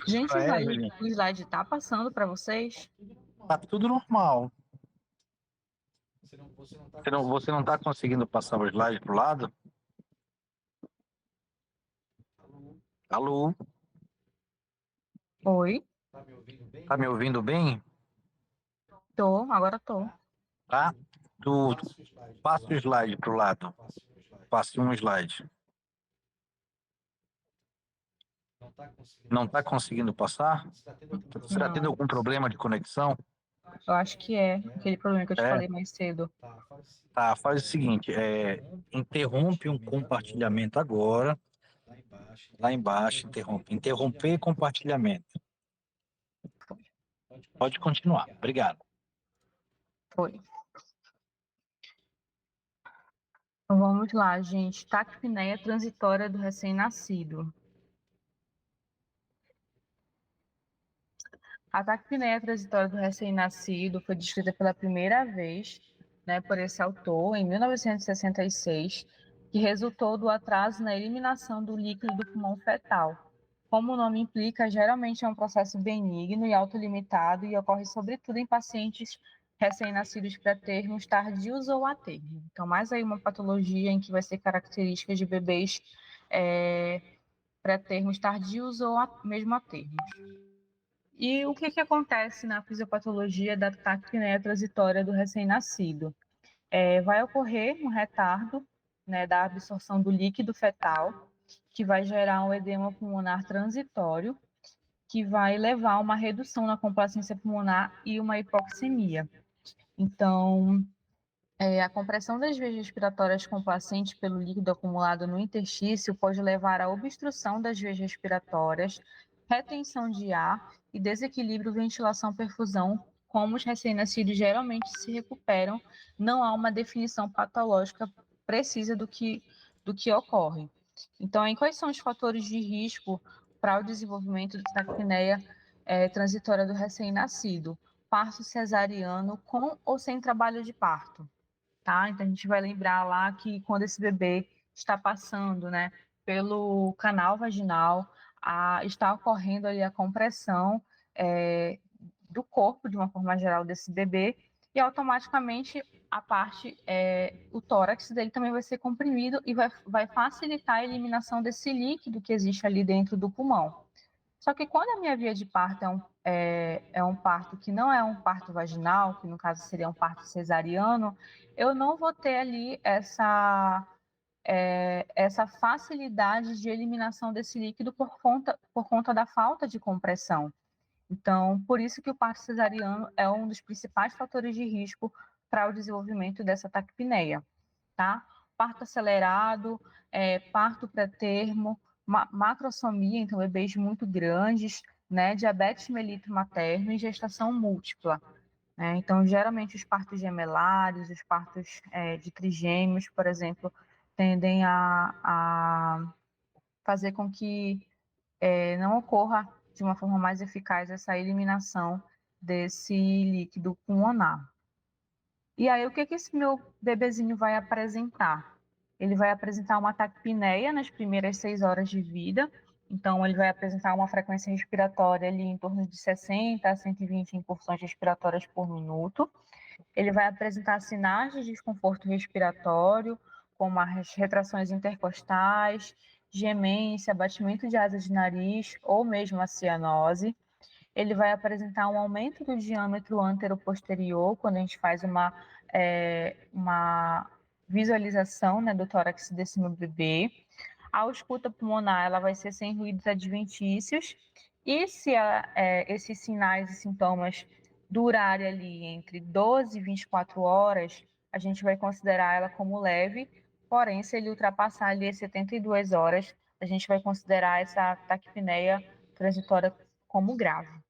Gente, o slide está passando para vocês? Tá tudo normal. Você não está conseguindo passar o slide para o lado? Alô? Oi, Tá me ouvindo bem? agora tô. Tá? Passa o slide para o lado. Passe um slide. Não está conseguindo passar? Você está tendo algum problema de conexão? Eu acho que é aquele problema que eu te falei mais cedo. Tá, faz o seguinte, interrompe um compartilhamento agora. Lá embaixo, interrompe. Interromper compartilhamento. Pode continuar. Obrigado. Foi. Então vamos lá, gente. Taquipneia transitória do recém-nascido. A taquipneia transitória do recém-nascido foi descrita pela primeira vez, né, por esse autor em 1966, que resultou do atraso na eliminação do líquido do pulmão fetal. Como o nome implica, geralmente é um processo benigno e autolimitado e ocorre sobretudo em pacientes recém-nascidos pré-termos, tardios ou a termo. Então, mais aí uma patologia em que vai ser característica de bebês pré-termos tardios ou mesmo a termos. E o que acontece na fisiopatologia da taquipneia transitória do recém-nascido? Vai ocorrer um retardo, né, da absorção do líquido fetal, que vai gerar um edema pulmonar transitório, que vai levar a uma redução na complacência pulmonar e uma hipoxemia. Então, a compressão das veias respiratórias complacentes pelo líquido acumulado no interstício pode levar à obstrução das veias respiratórias, retenção de ar e desequilíbrio ventilação-perfusão, como os recém-nascidos geralmente se recuperam, não há uma definição patológica precisa do que ocorre. Então, quais são os fatores de risco para o desenvolvimento da taquipneia transitória do recém-nascido? Parto cesariano com ou sem trabalho de parto. Tá? Então a gente vai lembrar lá que quando esse bebê está passando, né, pelo canal vaginal, está ocorrendo ali a compressão do corpo, de uma forma geral, desse bebê, e automaticamente o tórax dele também vai ser comprimido e vai facilitar a eliminação desse líquido que existe ali dentro do pulmão. Só que quando a minha via de parto é um parto que não é um parto vaginal, que no caso seria um parto cesariano, eu não vou ter ali essa facilidade de eliminação desse líquido por conta da falta de compressão. Então, por isso que o parto cesariano é um dos principais fatores de risco para o desenvolvimento dessa taquipneia, tá? Parto acelerado, parto pré-termo, macrosomia, então bebês muito grandes, né? Diabetes mellitus materno e gestação múltipla. Né? Então, geralmente os partos gemelares, os partos de trigêmeos, por exemplo, tendem a fazer com que não ocorra de uma forma mais eficaz essa eliminação desse líquido pulmonar. E aí, o que esse meu bebezinho vai apresentar? Ele vai apresentar uma taquipneia nas primeiras 6 horas de vida. Então, ele vai apresentar uma frequência respiratória ali em torno de 60 a 120 incursões respiratórias por minuto. Ele vai apresentar sinais de desconforto respiratório, como as retrações intercostais, gemência, batimento de asa de nariz ou mesmo a cianose. Ele vai apresentar um aumento do diâmetro anteroposterior, quando a gente faz uma visualização, né, do tórax desse meu bebê. A ausculta pulmonar ela vai ser sem ruídos adventícios, e se esses sinais e sintomas durarem ali entre 12 e 24 horas, a gente vai considerar ela como leve, porém, se ele ultrapassar ali as 72 horas, a gente vai considerar essa taquipneia transitória como grave.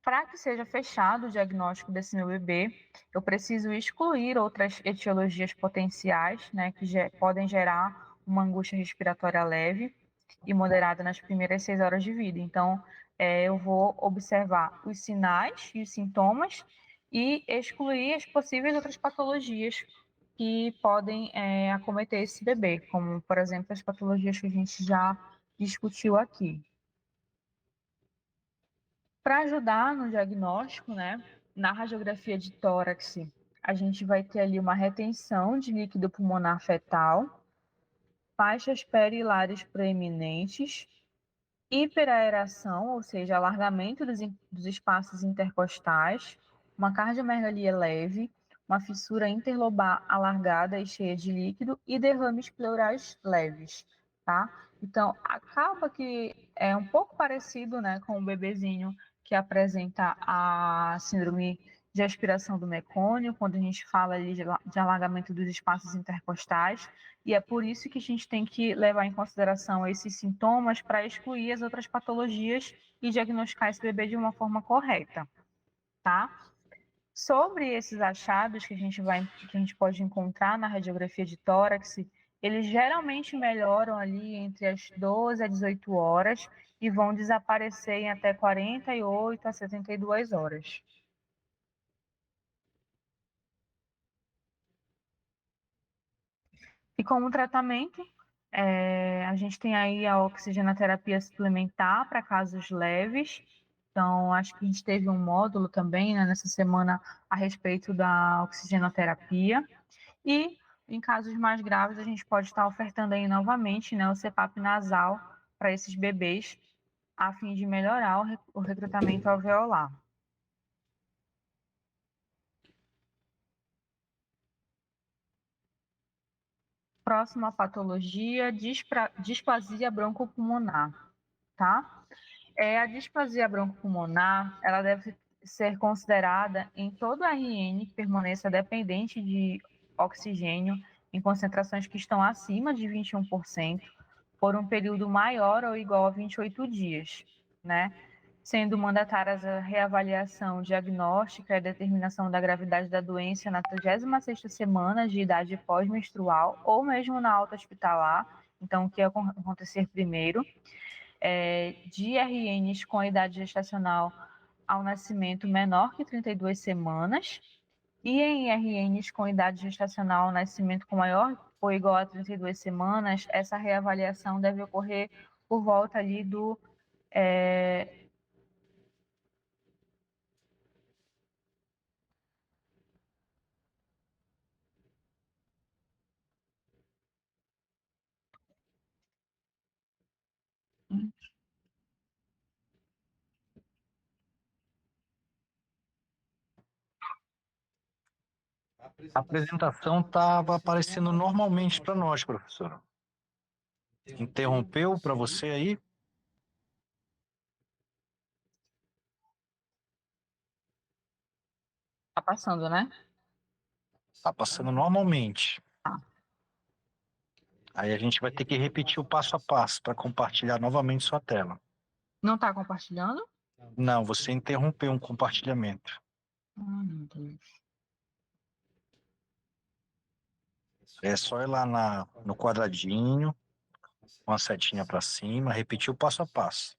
Para que seja fechado o diagnóstico desse meu bebê, eu preciso excluir outras etiologias potenciais, né, que podem gerar uma angústia respiratória leve e moderada nas primeiras 6 horas de vida. Então, eu vou observar os sinais e os sintomas e excluir as possíveis outras patologias que podem acometer esse bebê, como, por exemplo, as patologias que a gente já discutiu aqui. Para ajudar no diagnóstico, né, na radiografia de tórax, a gente vai ter ali uma retenção de líquido pulmonar fetal, faixas perihilares proeminentes, hiperaeração, ou seja, alargamento dos espaços intercostais, uma cardiomegalia leve, uma fissura interlobar alargada e cheia de líquido e derrames pleurais leves, tá? Então, acaba que é um pouco parecido, né, com o bebezinho que apresenta a síndrome de aspiração do mecônio, quando a gente fala ali de alargamento dos espaços intercostais, e é por isso que a gente tem que levar em consideração esses sintomas para excluir as outras patologias e diagnosticar esse bebê de uma forma correta, tá? Sobre esses achados que a gente pode encontrar na radiografia de tórax, eles geralmente melhoram ali entre as 12 a 18 horas e vão desaparecer em até 48 a 72 horas. E como tratamento, a gente tem aí a oxigenoterapia suplementar para casos leves. Então, acho que a gente teve um módulo também, né, nessa semana a respeito da oxigenoterapia. E em casos mais graves, a gente pode estar ofertando aí novamente, né, o CPAP nasal para esses bebês, a fim de melhorar o recrutamento alveolar. Próxima patologia, displasia broncopulmonar, tá? A displasia broncopulmonar, ela deve ser considerada em todo RN que permaneça dependente de oxigênio em concentrações que estão acima de 21% por um período maior ou igual a 28 dias, né? Sendo mandatárias a reavaliação diagnóstica e a determinação da gravidade da doença na 36ª semana de idade pós-menstrual ou mesmo na alta hospitalar, então o que acontecer primeiro, de RNs com a idade gestacional ao nascimento menor que 32 semanas, e em RNs com idade gestacional ao nascimento com maior ou igual a 32 semanas, essa reavaliação deve ocorrer por volta ali do A apresentação estava aparecendo normalmente para nós, professora. Interrompeu para você aí? Tá passando, né? Está passando normalmente. Tá. Aí a gente vai ter que repetir o passo a passo para compartilhar novamente sua tela. Não tá compartilhando? Não, você interrompeu um compartilhamento. Meu Deus. É só ir lá no quadradinho, com a setinha para cima, repetir o passo a passo.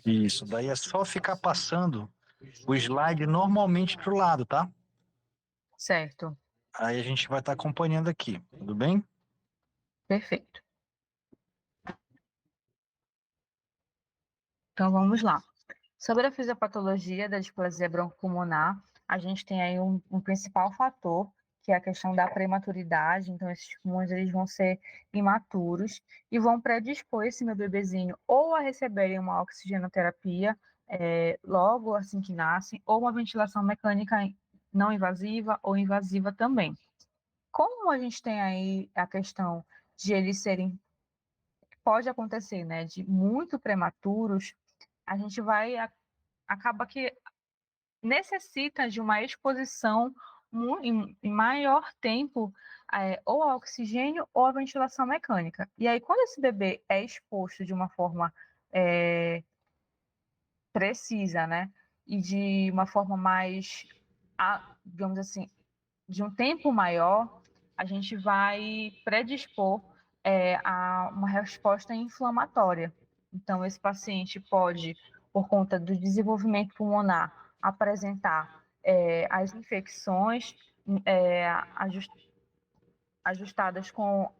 Isso, daí é só ficar passando o slide normalmente para o lado, tá? Certo. Aí a gente vai estar acompanhando aqui, tudo bem? Perfeito. Então vamos lá. Sobre a fisiopatologia da displasia broncopulmonar, a gente tem aí um principal fator, que é a questão da prematuridade. Então, esses pulmões eles vão ser imaturos e vão predispor esse meu bebezinho ou a receberem uma oxigenoterapia logo assim que nascem, ou uma ventilação mecânica não invasiva ou invasiva também. Como a gente tem aí a questão de eles serem, pode acontecer, né, de muito prematuros, a gente acaba que necessita de uma exposição em maior tempo ou ao oxigênio ou à ventilação mecânica. E aí, quando esse bebê é exposto de uma forma precisa, né, e de uma forma mais, digamos assim, de um tempo maior, a gente vai predispor a uma resposta inflamatória. Então, esse paciente pode, por conta do desenvolvimento pulmonar, apresentar as infecções ajustadas com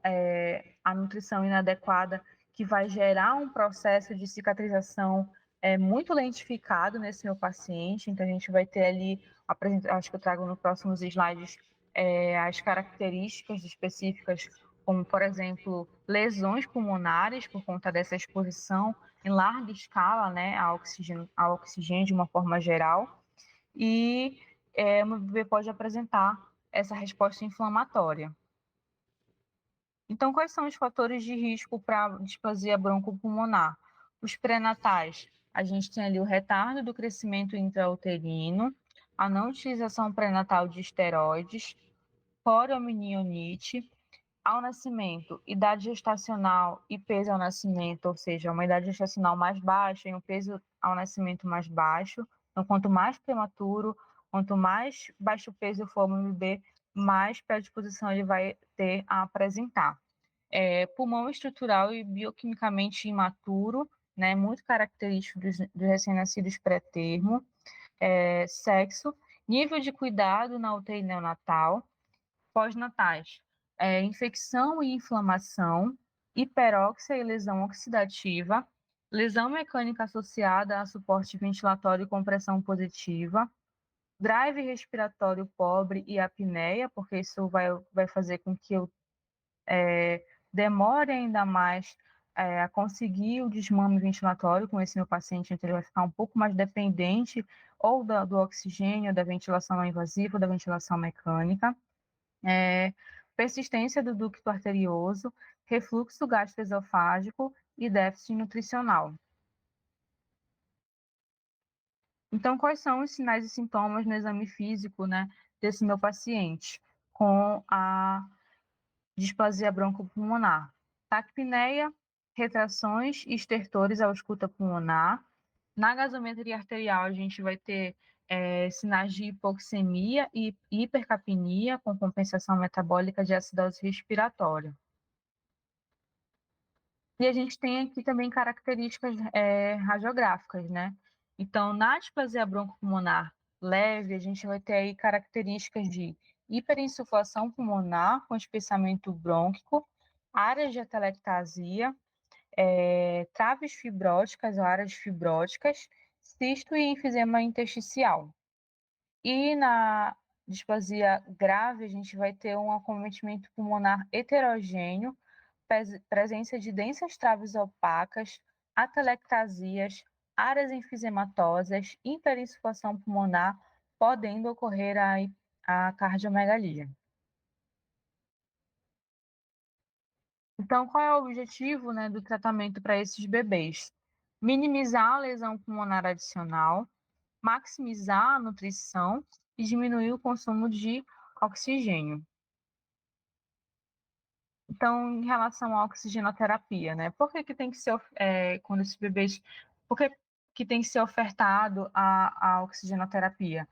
a nutrição inadequada, que vai gerar um processo de cicatrização muito lentificado nesse meu paciente. Então, a gente vai ter ali, acho que eu trago nos próximos slides, as características específicas, como, por exemplo, lesões pulmonares por conta dessa exposição em larga escala, né, ao oxigênio de uma forma geral, e o bebê pode apresentar essa resposta inflamatória. Então, quais são os fatores de risco para displasia broncopulmonar? Os pré-natais, a gente tem ali o retardo do crescimento intrauterino, a não utilização pré-natal de esteroides, poromionite, ao nascimento, idade gestacional e peso ao nascimento, ou seja, uma idade gestacional mais baixa e um peso ao nascimento mais baixo. Então, quanto mais prematuro, quanto mais baixo peso for o bebê, mais predisposição ele vai ter a apresentar. Pulmão estrutural e bioquimicamente imaturo, né, muito característico dos recém-nascidos pré-termo. Sexo, nível de cuidado na UTI neonatal, pós-natais, infecção e inflamação, hiperóxia e lesão oxidativa, lesão mecânica associada a suporte ventilatório e compressão positiva, drive respiratório pobre e apneia, porque isso vai fazer com que eu demore ainda mais a conseguir o desmame ventilatório com esse meu paciente, então ele vai ficar um pouco mais dependente ou do oxigênio, da ventilação não invasiva, da ventilação mecânica. Persistência do ducto arterioso, refluxo gastroesofágico e déficit nutricional. Então, quais são os sinais e sintomas no exame físico, né, desse meu paciente com a displasia broncopulmonar? Taquipneia, retrações e estertores à ausculta pulmonar. Na gasometria arterial, a gente vai ter sinais de hipoxemia e hipercapnia, com compensação metabólica de acidose respiratória. E a gente tem aqui também características radiográficas, né? Então, na displasia broncopulmonar leve, a gente vai ter aí características de hiperinsuflação pulmonar com espessamento brônquico, áreas de atelectasia, traves fibróticas ou áreas fibróticas, cisto e enfisema intersticial. E na displasia grave, a gente vai ter um acometimento pulmonar heterogêneo, presença de densas traves opacas, atelectasias, áreas enfisematosas, hiperinsufflação pulmonar, podendo ocorrer a cardiomegalia. Então, qual é o objetivo, né, do tratamento para esses bebês? Minimizar a lesão pulmonar adicional, maximizar a nutrição e diminuir o consumo de oxigênio. Então, em relação à oxigenoterapia, né? Por que tem que ser, quando esses bebês, por que tem que ser ofertado a oxigenoterapia?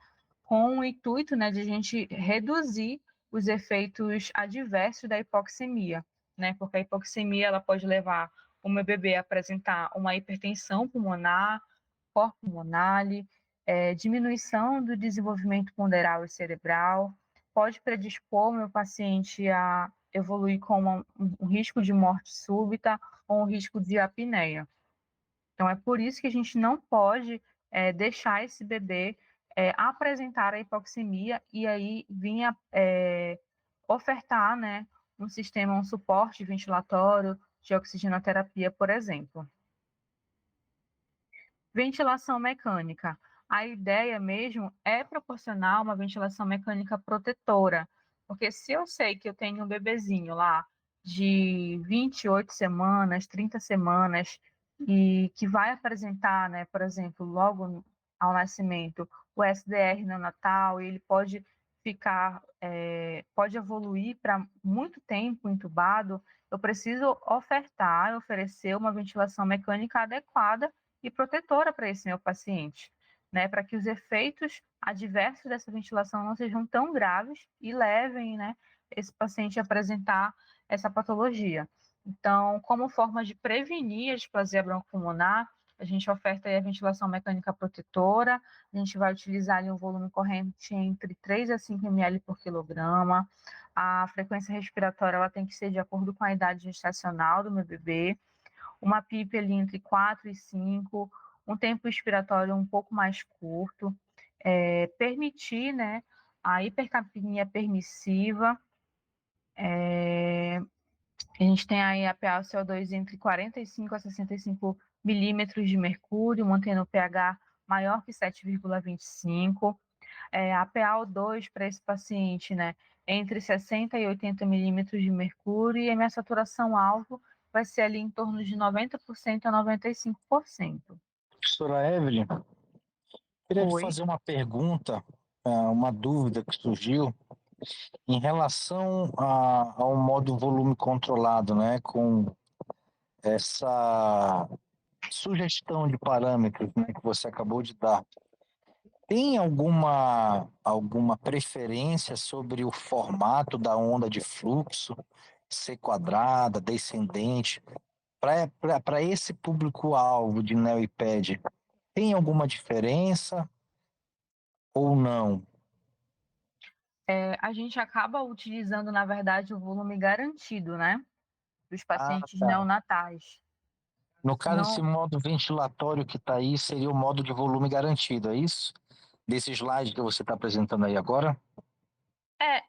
Com o intuito, né, de a gente reduzir os efeitos adversos da hipoxemia, né? Porque a hipoxemia, ela pode levar o meu bebê a apresentar uma hipertensão pulmonar, cor pulmonale, diminuição do desenvolvimento ponderal e cerebral, pode predispor o meu paciente a evoluir com um risco de morte súbita ou um risco de apneia. Então, é por isso que a gente não pode deixar esse bebê apresentar a hipoxemia e aí vir ofertar, né, um sistema, um suporte ventilatório de oxigenoterapia, por exemplo. Ventilação mecânica. A ideia mesmo é proporcionar uma ventilação mecânica protetora, porque se eu sei que eu tenho um bebezinho lá de 28 semanas, 30 semanas, e que vai apresentar, né, por exemplo, logo ao nascimento, o SDR neonatal, e ele pode ficar, pode evoluir para muito tempo entubado, eu preciso oferecer uma ventilação mecânica adequada e protetora para esse meu paciente, né, para que os efeitos adversos dessa ventilação não sejam tão graves e levem, né, esse paciente a apresentar essa patologia. Então, como forma de prevenir a displasia broncopulmonar, a gente oferta aí a ventilação mecânica protetora, a gente vai utilizar ali um volume corrente entre 3 a 5 ml por quilograma, a frequência respiratória ela tem que ser de acordo com a idade gestacional do meu bebê, uma PIP ali entre 4 e 5, um tempo expiratório um pouco mais curto, permitir, né, a hipercapnia permissiva, a gente tem aí a PaCO2 entre 45 a 65 milímetros de mercúrio, mantendo o pH maior que 7,25. A PaO2 para esse paciente, né, entre 60 e 80 milímetros de mercúrio, e a minha saturação alvo vai ser ali em torno de 90% a 95%. Professora Evelyn, queria Oi. fazer uma pergunta, uma dúvida que surgiu em relação ao modo volume controlado, né, com essa sugestão de parâmetros, né, que você acabou de dar. Tem alguma preferência sobre o formato da onda de fluxo, ser quadrada, descendente, para esse público-alvo de NeoIPED? Tem alguma diferença ou não? A gente acaba utilizando, na verdade, o volume garantido, né, dos pacientes Tá. neonatais. No caso, Não, esse modo ventilatório que está aí seria o modo de volume garantido, é isso? Desse slide que você está apresentando aí agora?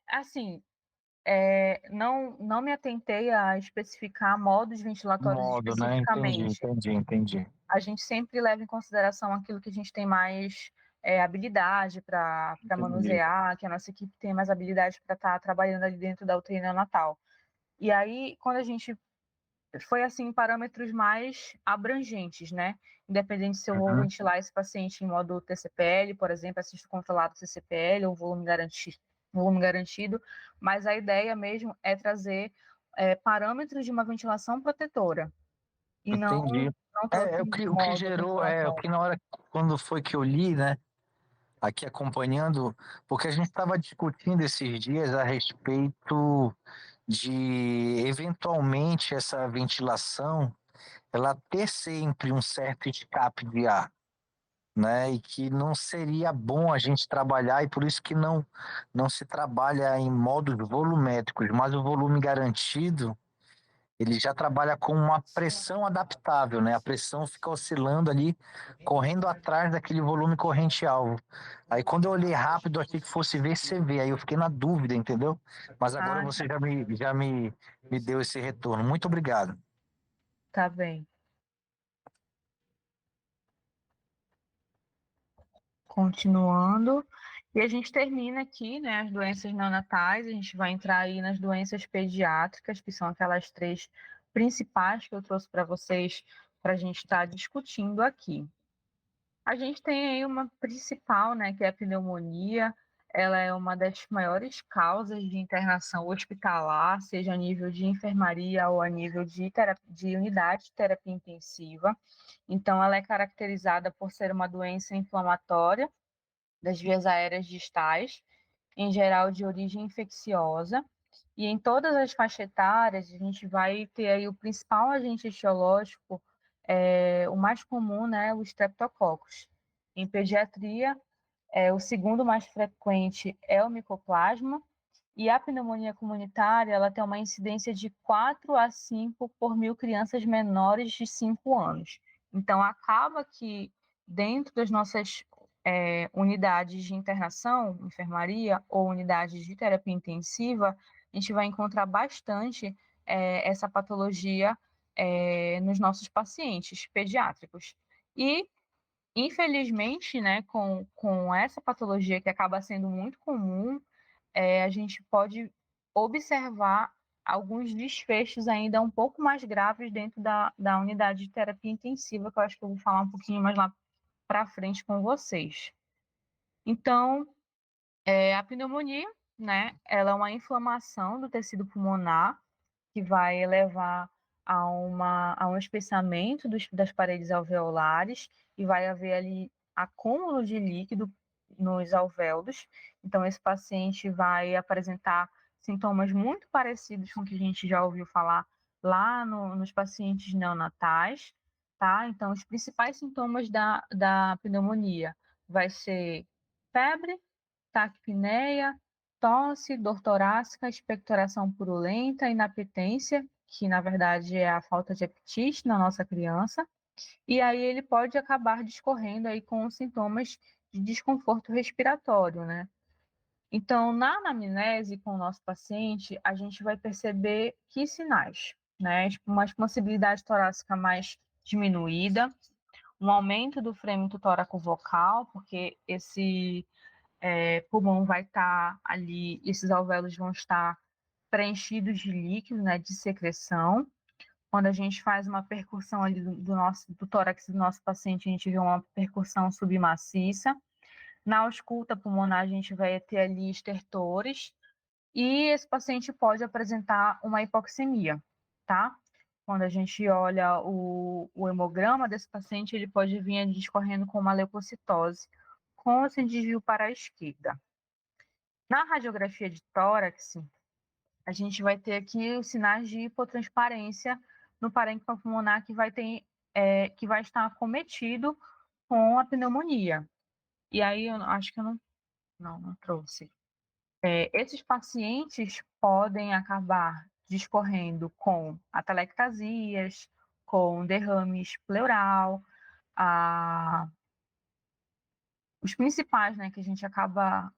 assim, não me atentei a especificar modos ventilatórios Modo, né? especificamente. Entendi. A gente sempre leva em consideração aquilo que a gente tem mais habilidade para manusear, que a nossa equipe tem mais habilidade para estar trabalhando ali dentro da UTI neonatal. E aí, quando a gente foi assim, parâmetros mais abrangentes, né? Independente se eu vou ventilar esse paciente em modo TCPL, por exemplo, assisto controlado CCPL ou volume garantido, mas a ideia mesmo é trazer parâmetros de uma ventilação protetora e Entendi. não todo O que modo gerou, o ventilatório. que na hora, quando foi que eu li, né, aqui acompanhando, porque a gente estava discutindo esses dias a respeito de, eventualmente, essa ventilação, ela ter sempre um certo escape de ar, né, e que não seria bom a gente trabalhar, e por isso que não se trabalha em modos volumétricos, mas o volume garantido, ele já trabalha com uma pressão adaptável, né? A pressão fica oscilando ali, correndo atrás daquele volume corrente-alvo. Aí quando eu olhei rápido, achei que fosse VCV, aí eu fiquei na dúvida, entendeu? Mas agora você já me deu esse retorno. Muito obrigado. Tá bem. continuando. E a gente termina aqui, né, as doenças neonatais, a gente vai entrar aí nas doenças pediátricas, que são aquelas 3 principais que eu trouxe para vocês, para a gente estar discutindo aqui. A gente tem aí uma principal, né, que é a pneumonia. Ela é uma das maiores causas de internação hospitalar, seja a nível de enfermaria ou a nível de unidade de terapia intensiva. Então, ela é caracterizada por ser uma doença inflamatória das vias aéreas distais, em geral de origem infecciosa. E em todas as faixas etárias, a gente vai ter aí o principal agente etiológico, o mais comum, né, o Streptococcus. Em pediatria, o segundo mais frequente é o Micoplasma, e a pneumonia comunitária, ela tem uma incidência de 4 a 5 por 1.000 crianças menores de 5 anos. Então, acaba que dentro das nossas unidades de internação, enfermaria ou unidades de terapia intensiva, a gente vai encontrar bastante essa patologia nos nossos pacientes pediátricos. E, infelizmente, né, com essa patologia que acaba sendo muito comum, a gente pode observar alguns desfechos ainda um pouco mais graves dentro da unidade de terapia intensiva, que eu acho que eu vou falar um pouquinho mais lá para frente com vocês. Então, a pneumonia, né, ela é uma inflamação do tecido pulmonar que vai levar a um espessamento das paredes alveolares e vai haver ali acúmulo de líquido nos alvéolos. Então, esse paciente vai apresentar sintomas muito parecidos com o que a gente já ouviu falar lá nos pacientes neonatais, tá? Então, os principais sintomas da pneumonia vai ser febre, taquipneia, tosse, dor torácica, expectoração purulenta, inapetência, que na verdade é a falta de apetite na nossa criança, e aí ele pode acabar discorrendo aí com sintomas de desconforto respiratório, né? Então, na anamnese com o nosso paciente, a gente vai perceber que sinais, né? Uma expansibilidade torácica mais diminuída, um aumento do frêmito tóraco-vocal, porque esse pulmão vai estar ali, esses alvéolos vão estar preenchidos de líquido, né, de secreção. Quando a gente faz uma percussão ali do tórax do nosso paciente, a gente vê uma percussão submaciça. Na ausculta pulmonar, a gente vai ter ali estertores, e esse paciente pode apresentar uma hipoxemia, tá? Quando a gente olha o hemograma desse paciente, ele pode vir discorrendo com uma leucocitose, com esse desvio para a esquerda. Na radiografia de tórax, a gente vai ter aqui os sinais de hipotransparência no parênquima pulmonar que vai estar acometido com a pneumonia. E aí, eu acho que eu não trouxe. Esses pacientes podem acabar discorrendo com atelectasias, com derrames pleural, os principais, né, que a gente acaba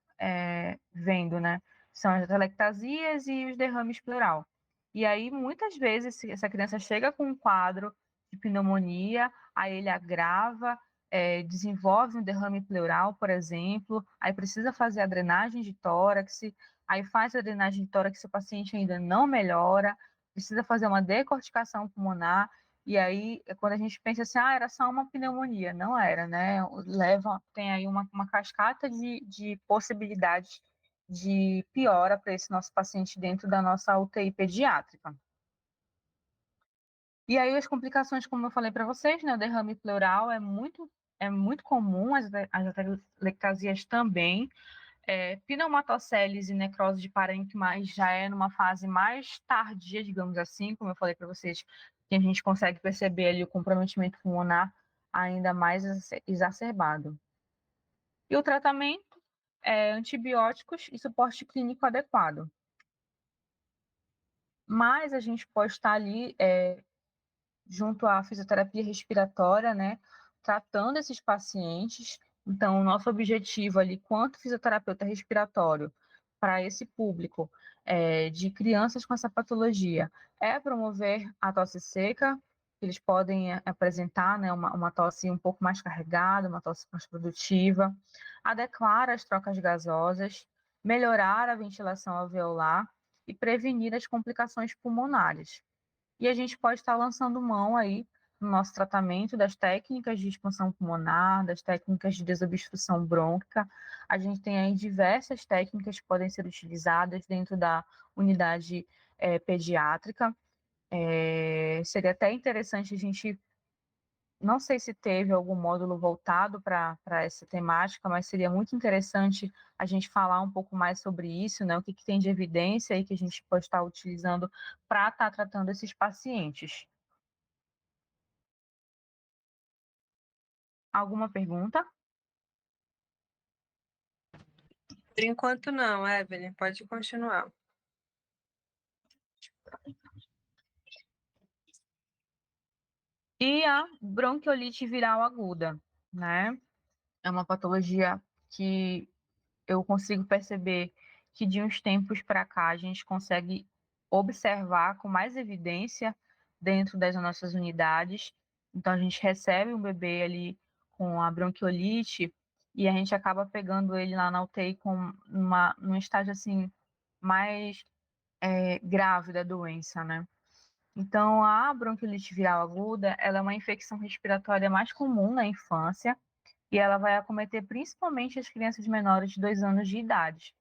vendo, né, são as atelectasias e os derrames pleural. E aí, muitas vezes, essa criança chega com um quadro de pneumonia, aí ele agrava, desenvolve um derrame pleural, por exemplo, aí precisa fazer a drenagem de tórax, aí faz a drenagem de tórax, o paciente ainda não melhora, precisa fazer uma decorticação pulmonar, e aí, quando a gente pensa assim, era só uma pneumonia, não era, né? Tem aí uma cascata de possibilidades de piora para esse nosso paciente dentro da nossa UTI pediátrica. E aí as complicações, como eu falei para vocês, né? O derrame pleural é muito comum, as atelectasias também. Pneumatocele e necrose de parênquima já é numa fase mais tardia, digamos assim, como eu falei para vocês, que a gente consegue perceber ali o comprometimento pulmonar ainda mais exacerbado. E o tratamento é antibióticos e suporte clínico adequado. Mas a gente pode estar ali junto à fisioterapia respiratória, né, tratando esses pacientes. Então, o nosso objetivo ali, quanto fisioterapeuta respiratório, para esse público de crianças com essa patologia, é promover a tosse seca, eles podem apresentar, né, uma tosse um pouco mais carregada, uma tosse mais produtiva, adequar as trocas gasosas, melhorar a ventilação alveolar e prevenir as complicações pulmonares. E a gente pode estar lançando mão aí no nosso tratamento das técnicas de expansão pulmonar, das técnicas de desobstrução brônquica. A gente tem aí diversas técnicas que podem ser utilizadas dentro da unidade pediátrica. Seria até interessante a gente, não sei se teve algum módulo voltado para essa temática, mas seria muito interessante a gente falar um pouco mais sobre isso, né? O que tem de evidência aí que a gente pode estar utilizando para estar tratando esses pacientes. Alguma pergunta? Por enquanto não, Evelyn, pode continuar. E a bronquiolite viral aguda, né? É uma patologia que eu consigo perceber que de uns tempos para cá a gente consegue observar com mais evidência dentro das nossas unidades. Então a gente recebe um bebê ali com a bronquiolite e a gente acaba pegando ele lá na UTI com num estágio assim mais grave da doença, né? Então, a bronquiolite viral aguda, ela é uma infecção respiratória mais comum na infância e ela vai acometer principalmente as crianças menores de 2 anos de idade.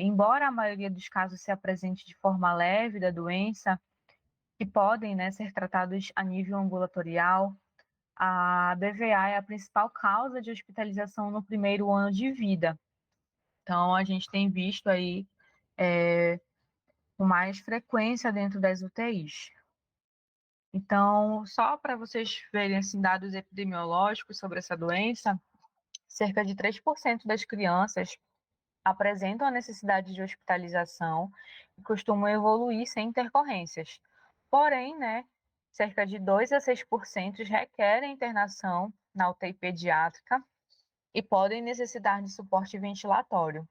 Embora a maioria dos casos se apresente de forma leve da doença, que podem, né, ser tratados a nível ambulatorial, a BVA é a principal causa de hospitalização no primeiro ano de vida. Então, a gente tem visto aí com mais frequência dentro das UTIs. Então, só para vocês verem assim, dados epidemiológicos sobre essa doença, cerca de 3% das crianças apresentam a necessidade de hospitalização e costumam evoluir sem intercorrências. Porém, né, cerca de 2 a 6% requerem internação na UTI pediátrica e podem necessitar de suporte ventilatório.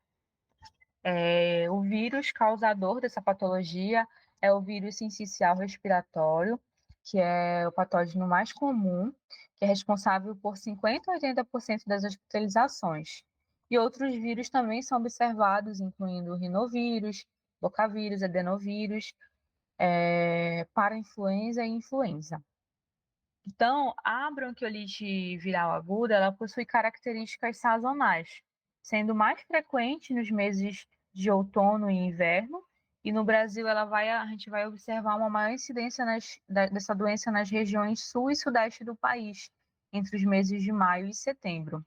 O vírus causador dessa patologia é o vírus sincicial respiratório, que é o patógeno mais comum, que é responsável por 50 a 80% das hospitalizações. E outros vírus também são observados, incluindo o rinovírus, bocavírus, adenovírus, parainfluenza e influenza. Então, a bronquiolite viral aguda, ela possui características sazonais, sendo mais frequente nos meses de outono e inverno, e no Brasil a gente vai observar uma maior incidência dessa doença nas regiões sul e sudeste do país, entre os meses de maio e setembro.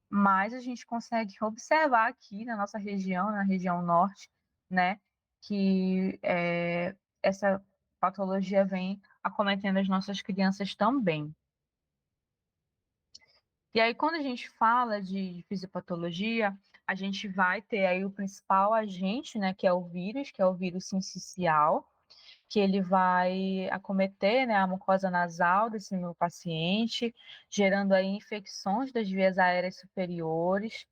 Mas a gente consegue observar aqui na nossa região, na região norte, né, que essa patologia vem acometendo as nossas crianças também. E aí, quando a gente fala de fisiopatologia, a gente vai ter aí o principal agente, né, que é o vírus sincicial, que ele vai acometer, né, a mucosa nasal desse meu paciente, gerando aí infecções das vias aéreas superiores.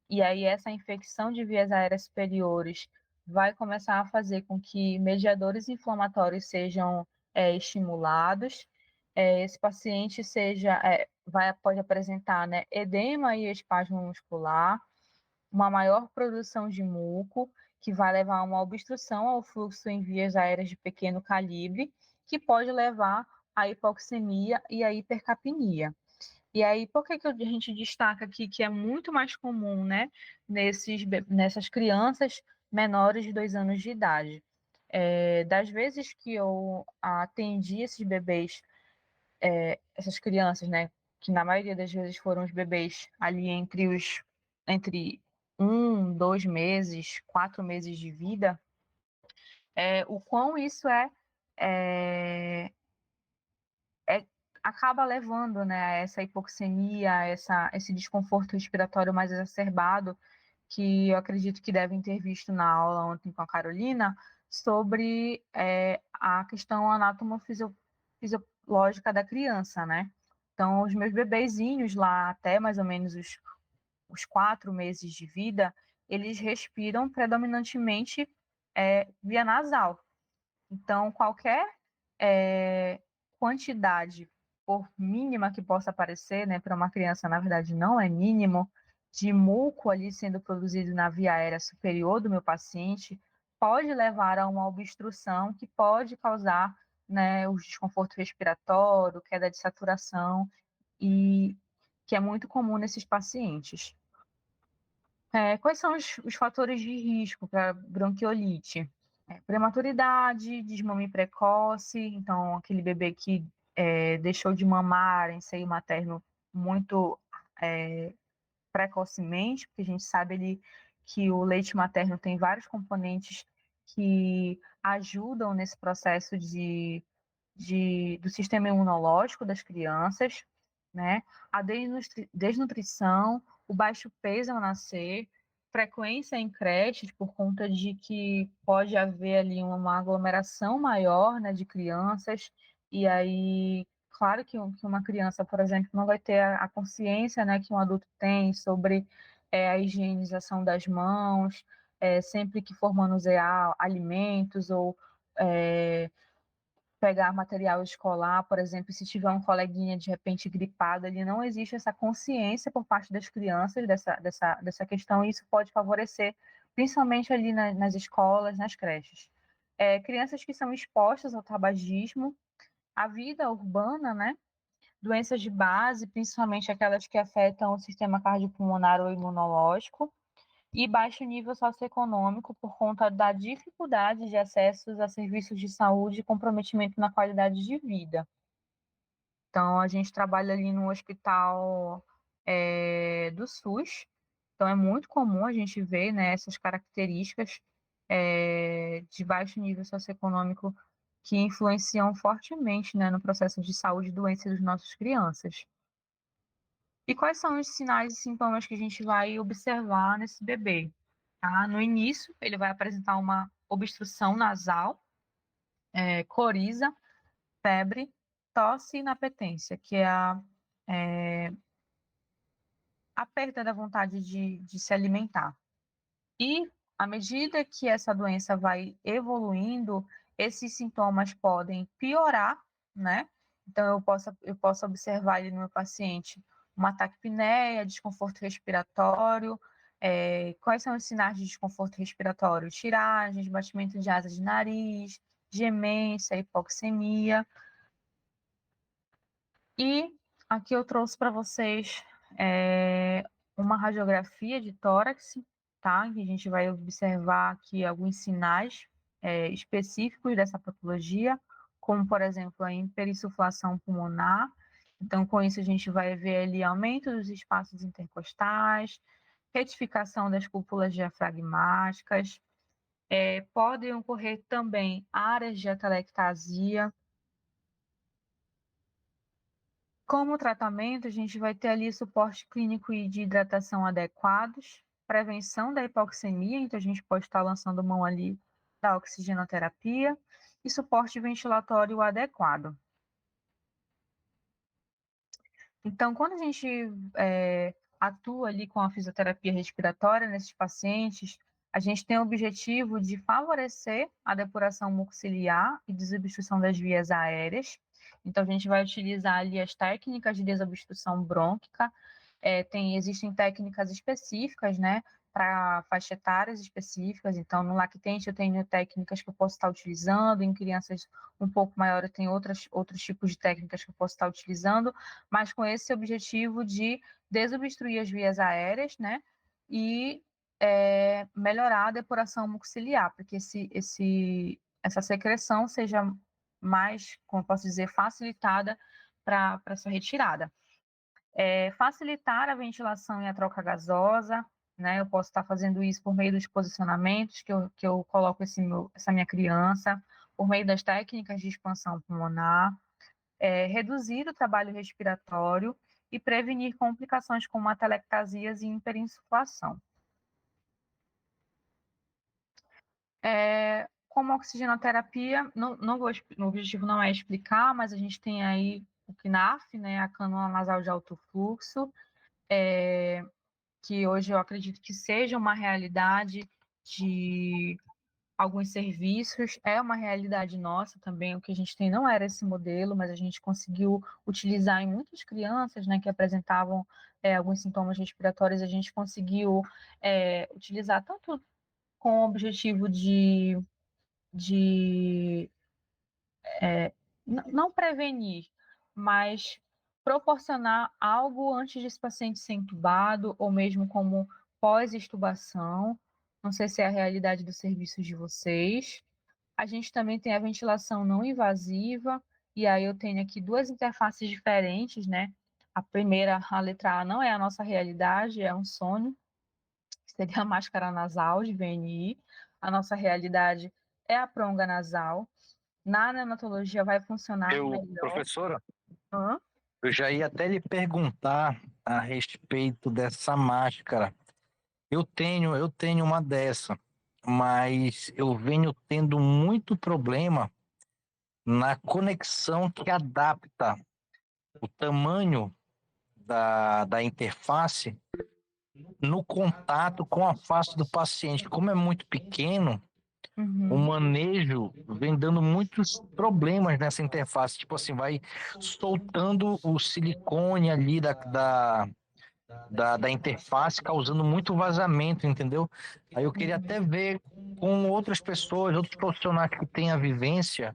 E aí essa infecção de vias aéreas superiores vai começar a fazer com que mediadores inflamatórios sejam estimulados. Esse paciente pode apresentar, né, edema e espasmo muscular, uma maior produção de muco, que vai levar a uma obstrução ao fluxo em vias aéreas de pequeno calibre, que pode levar à hipoxemia e à hipercapnia. E aí, por que a gente destaca aqui que é muito mais comum, né, nessas crianças menores de 2 anos de idade? Das vezes que eu atendi esses bebês, essas crianças, né, que na maioria das vezes foram os bebês ali entre 1, 2 meses, 4 meses de vida, o quão isso é acaba levando, né, a essa hipoxemia, a esse desconforto respiratório mais exacerbado, que eu acredito que devem ter visto na aula ontem com a Carolina, sobre a questão anatomofisiológica da criança, né? Então, os meus bebezinhos lá, até mais ou menos os 4 meses de vida, eles respiram predominantemente via nasal. Então, qualquer quantidade, por mínima que possa parecer, né, para uma criança, na verdade, não é mínimo, de muco ali sendo produzido na via aérea superior do meu paciente, pode levar a uma obstrução que pode causar, né, o desconforto respiratório, queda de saturação, e que é muito comum nesses pacientes. Quais são os fatores de risco para bronquiolite? Prematuridade, desmame precoce, então aquele bebê que deixou de mamar em seio materno muito precocemente, porque a gente sabe ali que o leite materno tem vários componentes que ajudam nesse processo do sistema imunológico das crianças, né? A desnutrição, o baixo peso ao nascer, frequência em creches por conta de que pode haver ali uma aglomeração maior, né, de crianças, e aí, claro que uma criança, por exemplo, não vai ter a consciência, né, que um adulto tem sobre a higienização das mãos, sempre que for manusear alimentos ou pegar material escolar, por exemplo, se tiver um coleguinha de repente gripado, ali não existe essa consciência por parte das crianças dessa questão, e isso pode favorecer, principalmente ali nas escolas, nas creches. Crianças que são expostas ao tabagismo, a vida urbana, né? Doenças de base, principalmente aquelas que afetam o sistema cardiopulmonar ou imunológico, e baixo nível socioeconômico por conta da dificuldade de acesso a serviços de saúde e comprometimento na qualidade de vida. Então, a gente trabalha ali no hospital do SUS, então é muito comum a gente ver, né, essas características de baixo nível socioeconômico que influenciam fortemente, né, no processo de saúde e doença das nossas crianças. E quais são os sinais e sintomas que a gente vai observar nesse bebê? Tá? No início, ele vai apresentar uma obstrução nasal, coriza, febre, tosse e inapetência, que é a perda da vontade de se alimentar. E à medida que essa doença vai evoluindo, esses sintomas podem piorar, né? Então, eu posso observar ali no meu paciente uma taquipneia, desconforto respiratório. Quais são os sinais de desconforto respiratório? Tiragens, batimento de asas de nariz, gemência, hipoxemia. E aqui eu trouxe para vocês uma radiografia de tórax, tá? Que a gente vai observar aqui alguns sinais específicos dessa patologia, como, por exemplo, a hiperinsuflação pulmonar. Então, com isso, a gente vai ver ali aumento dos espaços intercostais, retificação das cúpulas diafragmáticas, podem ocorrer também áreas de atelectasia. Como tratamento, a gente vai ter ali suporte clínico e de hidratação adequados, prevenção da hipoxemia, então a gente pode estar lançando mão ali da oxigenoterapia, e suporte ventilatório adequado. Então, quando a gente atua ali com a fisioterapia respiratória nesses pacientes, a gente tem o objetivo de favorecer a depuração mucociliar e desobstrução das vias aéreas. Então, a gente vai utilizar ali as técnicas de desobstrução brônquica. Existem técnicas específicas, né, para faixa etárias específicas. Então, no lactente eu tenho técnicas que eu posso estar utilizando, em crianças um pouco maiores eu tenho outros tipos de técnicas que eu posso estar utilizando, mas com esse objetivo de desobstruir as vias aéreas, né, e melhorar a depuração mucociliar, porque essa secreção seja mais, como eu posso dizer, facilitada para sua retirada. Facilitar a ventilação e a troca gasosa, né? Eu posso estar fazendo isso por meio dos posicionamentos que eu coloco essa minha criança, por meio das técnicas de expansão pulmonar, reduzir o trabalho respiratório e prevenir complicações como atelectasias e hiperinsuflação. Como oxigenoterapia, o objetivo não é explicar, mas a gente tem aí o CNAF, né, a cânula nasal de alto fluxo, que hoje eu acredito que seja uma realidade alguns serviços. É uma realidade nossa também. O que a gente tem não era esse modelo, mas a gente conseguiu utilizar em muitas crianças, né, que apresentavam alguns sintomas respiratórios. A gente conseguiu utilizar tanto com o objetivo de não prevenir, mas proporcionar algo antes desse paciente ser entubado, ou mesmo como pós-extubação. Não sei se é a realidade dos serviços de vocês. A gente também tem a ventilação não invasiva, e aí eu tenho aqui duas interfaces diferentes, né? A primeira, a letra A, não é a nossa realidade, é um sonho, que seria a máscara nasal de VNI. A nossa realidade é a pronga nasal. Na neonatologia vai funcionar melhor. Professora, Hã? eu já ia até lhe perguntar a respeito dessa máscara. Eu tenho uma dessa, mas eu venho tendo muito problema na conexão que adapta o tamanho da interface no contato com a face do paciente. Como é muito pequeno, o manejo vem dando muitos problemas nessa interface. Tipo assim, vai soltando o silicone ali da interface, causando muito vazamento, entendeu? Aí eu queria até ver com outras pessoas, outros profissionais que têm a vivência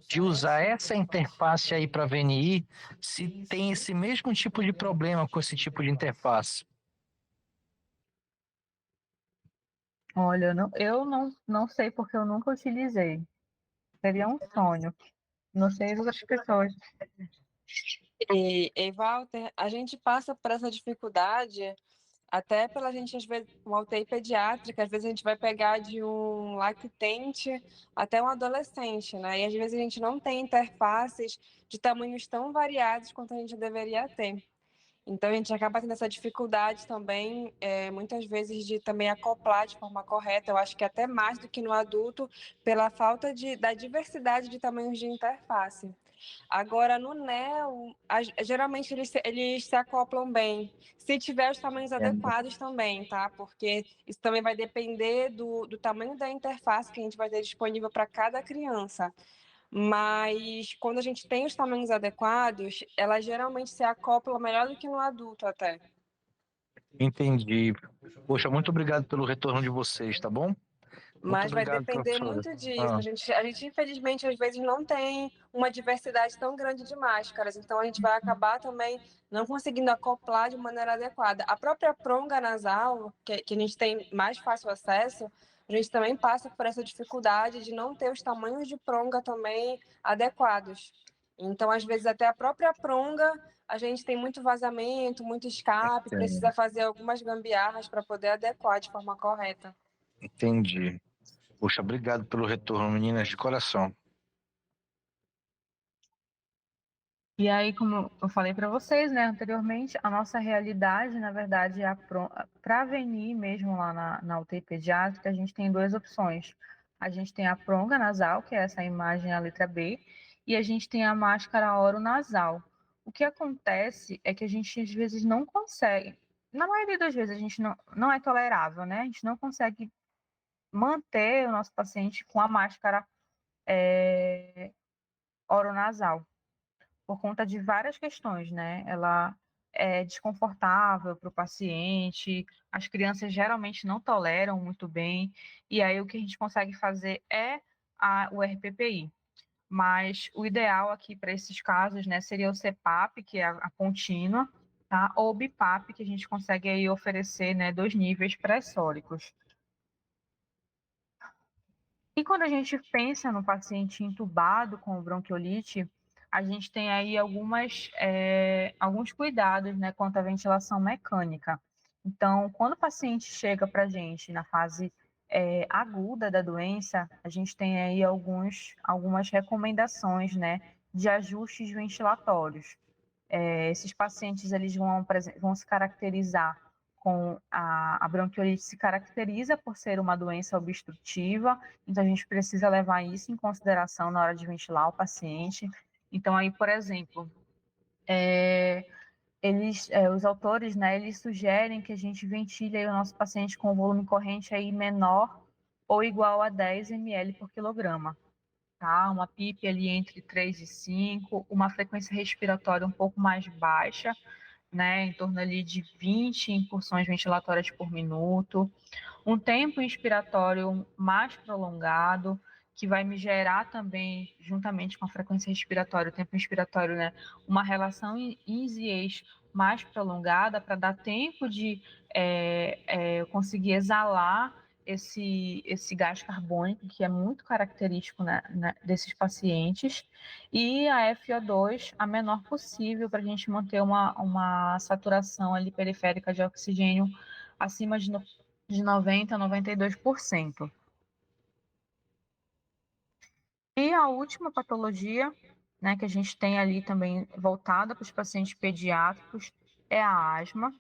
de usar essa interface aí para VNI, se tem esse mesmo tipo de problema com esse tipo de interface. Olha, eu não sei porque eu nunca utilizei. Seria um sonho. Não sei as outras pessoas. E Walter, a gente passa por essa dificuldade até pela gente, às vezes, uma UTI pediátrica, às vezes a gente vai pegar de um lactente até um adolescente, né? E às vezes a gente não tem interfaces de tamanhos tão variados quanto a gente deveria ter. Então a gente acaba tendo essa dificuldade também, muitas vezes, de também acoplar de forma correta. Eu acho que até mais do que no adulto, pela falta da diversidade de tamanhos de interface. Agora, no NEO, geralmente eles se acoplam bem, se tiver os tamanhos adequados também, tá? Porque isso também vai depender do tamanho da interface que a gente vai ter disponível para cada criança. Mas quando a gente tem os tamanhos adequados, ela geralmente se acopla melhor do que no adulto até. Entendi. Poxa, muito obrigado pelo retorno de vocês, tá bom? Muito Mas vai obrigado, depender professora. muito disso. A gente, infelizmente, às vezes não tem uma diversidade tão grande de máscaras, então a gente vai acabar também não conseguindo acoplar de maneira adequada. A própria pronga nasal, que a gente tem mais fácil acesso, a gente também passa por essa dificuldade de não ter os tamanhos de pronga também adequados. Então, às vezes, até a própria pronga, a gente tem muito vazamento, muito escape, precisa fazer algumas gambiarras para poder adequar de forma correta. Entendi. Poxa, obrigado pelo retorno, meninas, de coração. E aí, como eu falei para vocês, né, anteriormente, a nossa realidade, na verdade, é para venir mesmo lá na UTI pediátrica, a gente tem duas opções. A gente tem a pronga nasal, que é essa imagem, a letra B, e a gente tem a máscara oronasal. O que acontece é que a gente, às vezes, não consegue, na maioria das vezes, a gente não é tolerável, né? A gente não consegue manter o nosso paciente com a máscara oronasal, por conta de várias questões, né? Ela é desconfortável para o paciente, as crianças geralmente não toleram muito bem, e aí o que a gente consegue fazer é o RPPI. Mas o ideal aqui para esses casos, né, seria o CPAP, que é a contínua, tá? Ou o BIPAP, que a gente consegue aí oferecer, né, 2 níveis pré-sólicos. E quando a gente pensa no paciente entubado com bronquiolite, a gente tem aí alguns cuidados, né, quanto à ventilação mecânica. Então, quando o paciente chega para a gente na fase aguda da doença, a gente tem aí algumas recomendações, né, de ajustes ventilatórios. Esses pacientes eles vão se caracterizar com a bronquiolite se caracteriza por ser uma doença obstrutiva, então a gente precisa levar isso em consideração na hora de ventilar o paciente. Então aí, por exemplo, os autores, né, eles sugerem que a gente ventile aí o nosso paciente com volume corrente aí menor ou igual a 10 ml por quilograma. Tá? Uma PIP ali entre 3 e 5, uma frequência respiratória um pouco mais baixa, né, em torno ali de 20 incursões ventilatórias por minuto, um tempo inspiratório mais prolongado, que vai me gerar também, juntamente com a frequência respiratória, o tempo inspiratório, né, uma relação ins e ex mais prolongada para dar tempo de eu conseguir exalar esse gás carbônico, que é muito característico, né, desses pacientes, e a FO2 a menor possível para a gente manter uma saturação ali periférica de oxigênio acima de 90% a 92%. E a última patologia, né, que a gente tem ali também voltada para os pacientes pediátricos é a asma.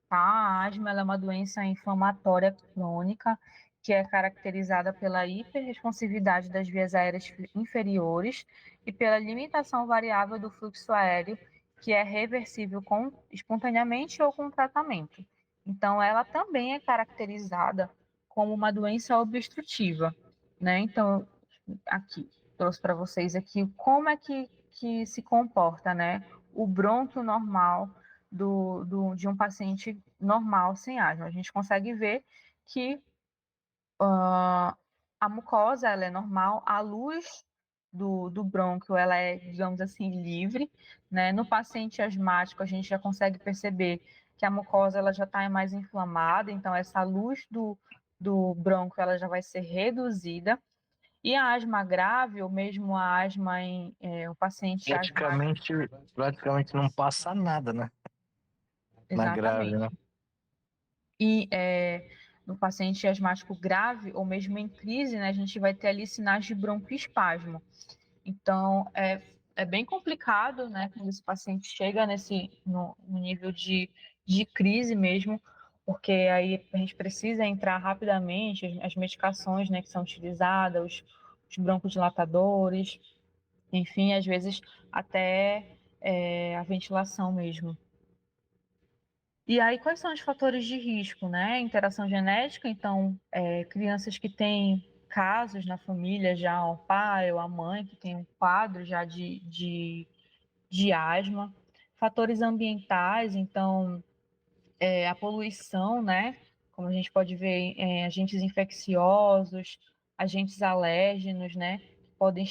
Tá? A asma ela é uma doença inflamatória crônica que é caracterizada pela hiperresponsividade das vias aéreas inferiores e pela limitação variável do fluxo aéreo, que é reversível espontaneamente ou com tratamento. Então, ela também é caracterizada como uma doença obstrutiva, né? Então, aqui, trouxe para vocês aqui como é que se comporta, né? O brônquio normal de um paciente normal sem asma. A gente consegue ver que a mucosa ela é normal, a luz do brônquio ela é, digamos assim, livre, né? No paciente asmático a gente já consegue perceber que a mucosa ela já está mais inflamada, então essa luz do brônquio ela já vai ser reduzida. E a asma grave, ou mesmo a asma em o paciente asmático. Praticamente não passa nada, né? Na grave, Exatamente. né? E no paciente asmático grave, ou mesmo em crise, né, a gente vai ter ali sinais de broncoespasmo. Então, é bem complicado, né, quando esse paciente chega no nível de crise mesmo, porque aí a gente precisa entrar rapidamente, as medicações, né, que são utilizadas, os broncodilatadores, enfim, às vezes até a ventilação mesmo. E aí, quais são os fatores de risco, né? Interação genética, então, crianças que têm casos na família já, o pai ou a mãe que tem um quadro já de asma. Fatores ambientais, então, a poluição, né? Como a gente pode ver, agentes infecciosos, agentes alérgenos, né? Podem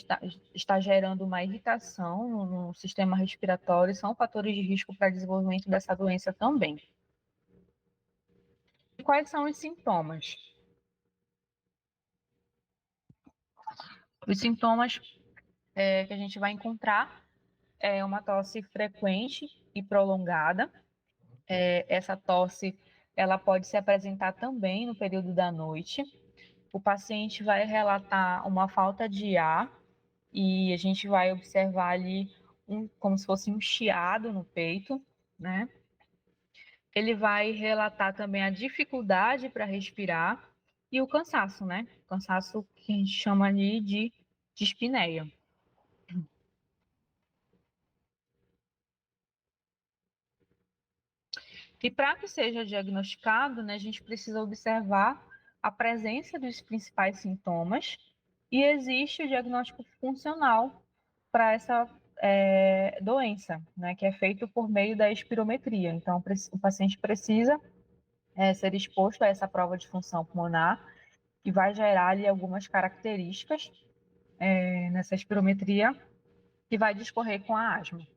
estar gerando uma irritação no sistema respiratório, são fatores de risco para desenvolvimento dessa doença também. E quais são os sintomas? Os sintomas que a gente vai encontrar é uma tosse frequente e prolongada. Essa tosse ela pode se apresentar também no período da noite. O paciente vai relatar uma falta de ar e a gente vai observar ali como se fosse um chiado no peito, né? Ele vai relatar também a dificuldade para respirar e o cansaço, né? O cansaço que a gente chama ali de dispneia. E para que seja diagnosticado, né, a gente precisa observar a presença dos principais sintomas e existe o diagnóstico funcional para essa doença, né, que é feito por meio da espirometria. Então, o paciente precisa ser exposto a essa prova de função pulmonar, que vai gerar ali algumas características nessa espirometria que vai discorrer com a asma.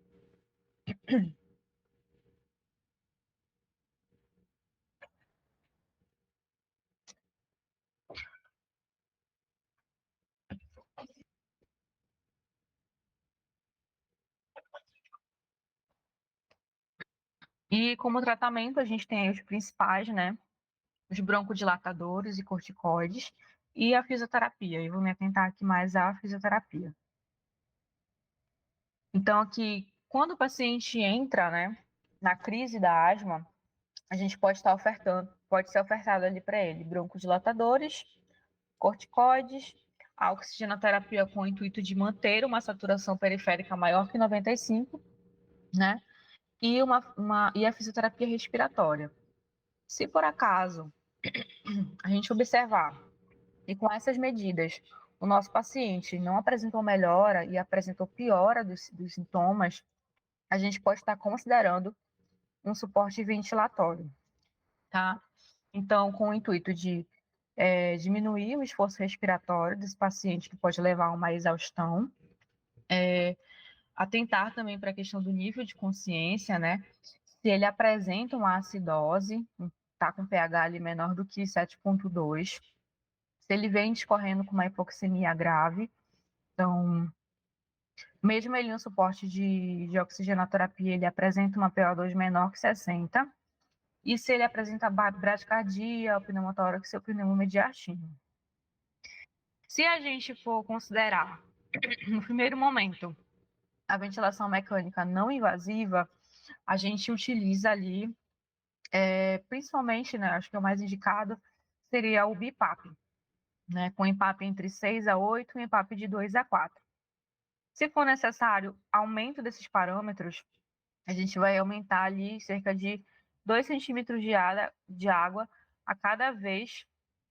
E como tratamento, a gente tem os principais, né? Os broncodilatadores e corticoides e a fisioterapia. Eu vou me atentar aqui mais à fisioterapia. Então, aqui, quando o paciente entra, né, na crise da asma, a gente pode ser ofertado ali para ele broncodilatadores, corticoides, a oxigenoterapia com o intuito de manter uma saturação periférica maior que 95, né? E a fisioterapia respiratória. Se por acaso a gente observar E com essas medidas, o nosso paciente não apresentou melhora e apresentou piora dos sintomas, a gente pode estar considerando um suporte ventilatório, tá? Então, com o intuito de diminuir o esforço respiratório desse paciente, que pode levar a uma exaustão, atentar também para a questão do nível de consciência, né? Se ele apresenta uma acidose, está com pH ali menor do que 7,2, se ele vem discorrendo com uma hipoxemia grave, então, mesmo ele no suporte de oxigenoterapia, ele apresenta uma PO2 menor que 60, e se ele apresenta bradicardia, pneumotórax ou pneumomediastino. Se a gente for considerar, no primeiro momento, a ventilação mecânica não invasiva, a gente utiliza ali, principalmente, né, acho que é o mais indicado, seria o BiPAP, né, com EPAP entre 6 a 8 e EPAP de 2 a 4. Se for necessário aumento desses parâmetros, a gente vai aumentar ali cerca de 2 centímetros de água a cada vez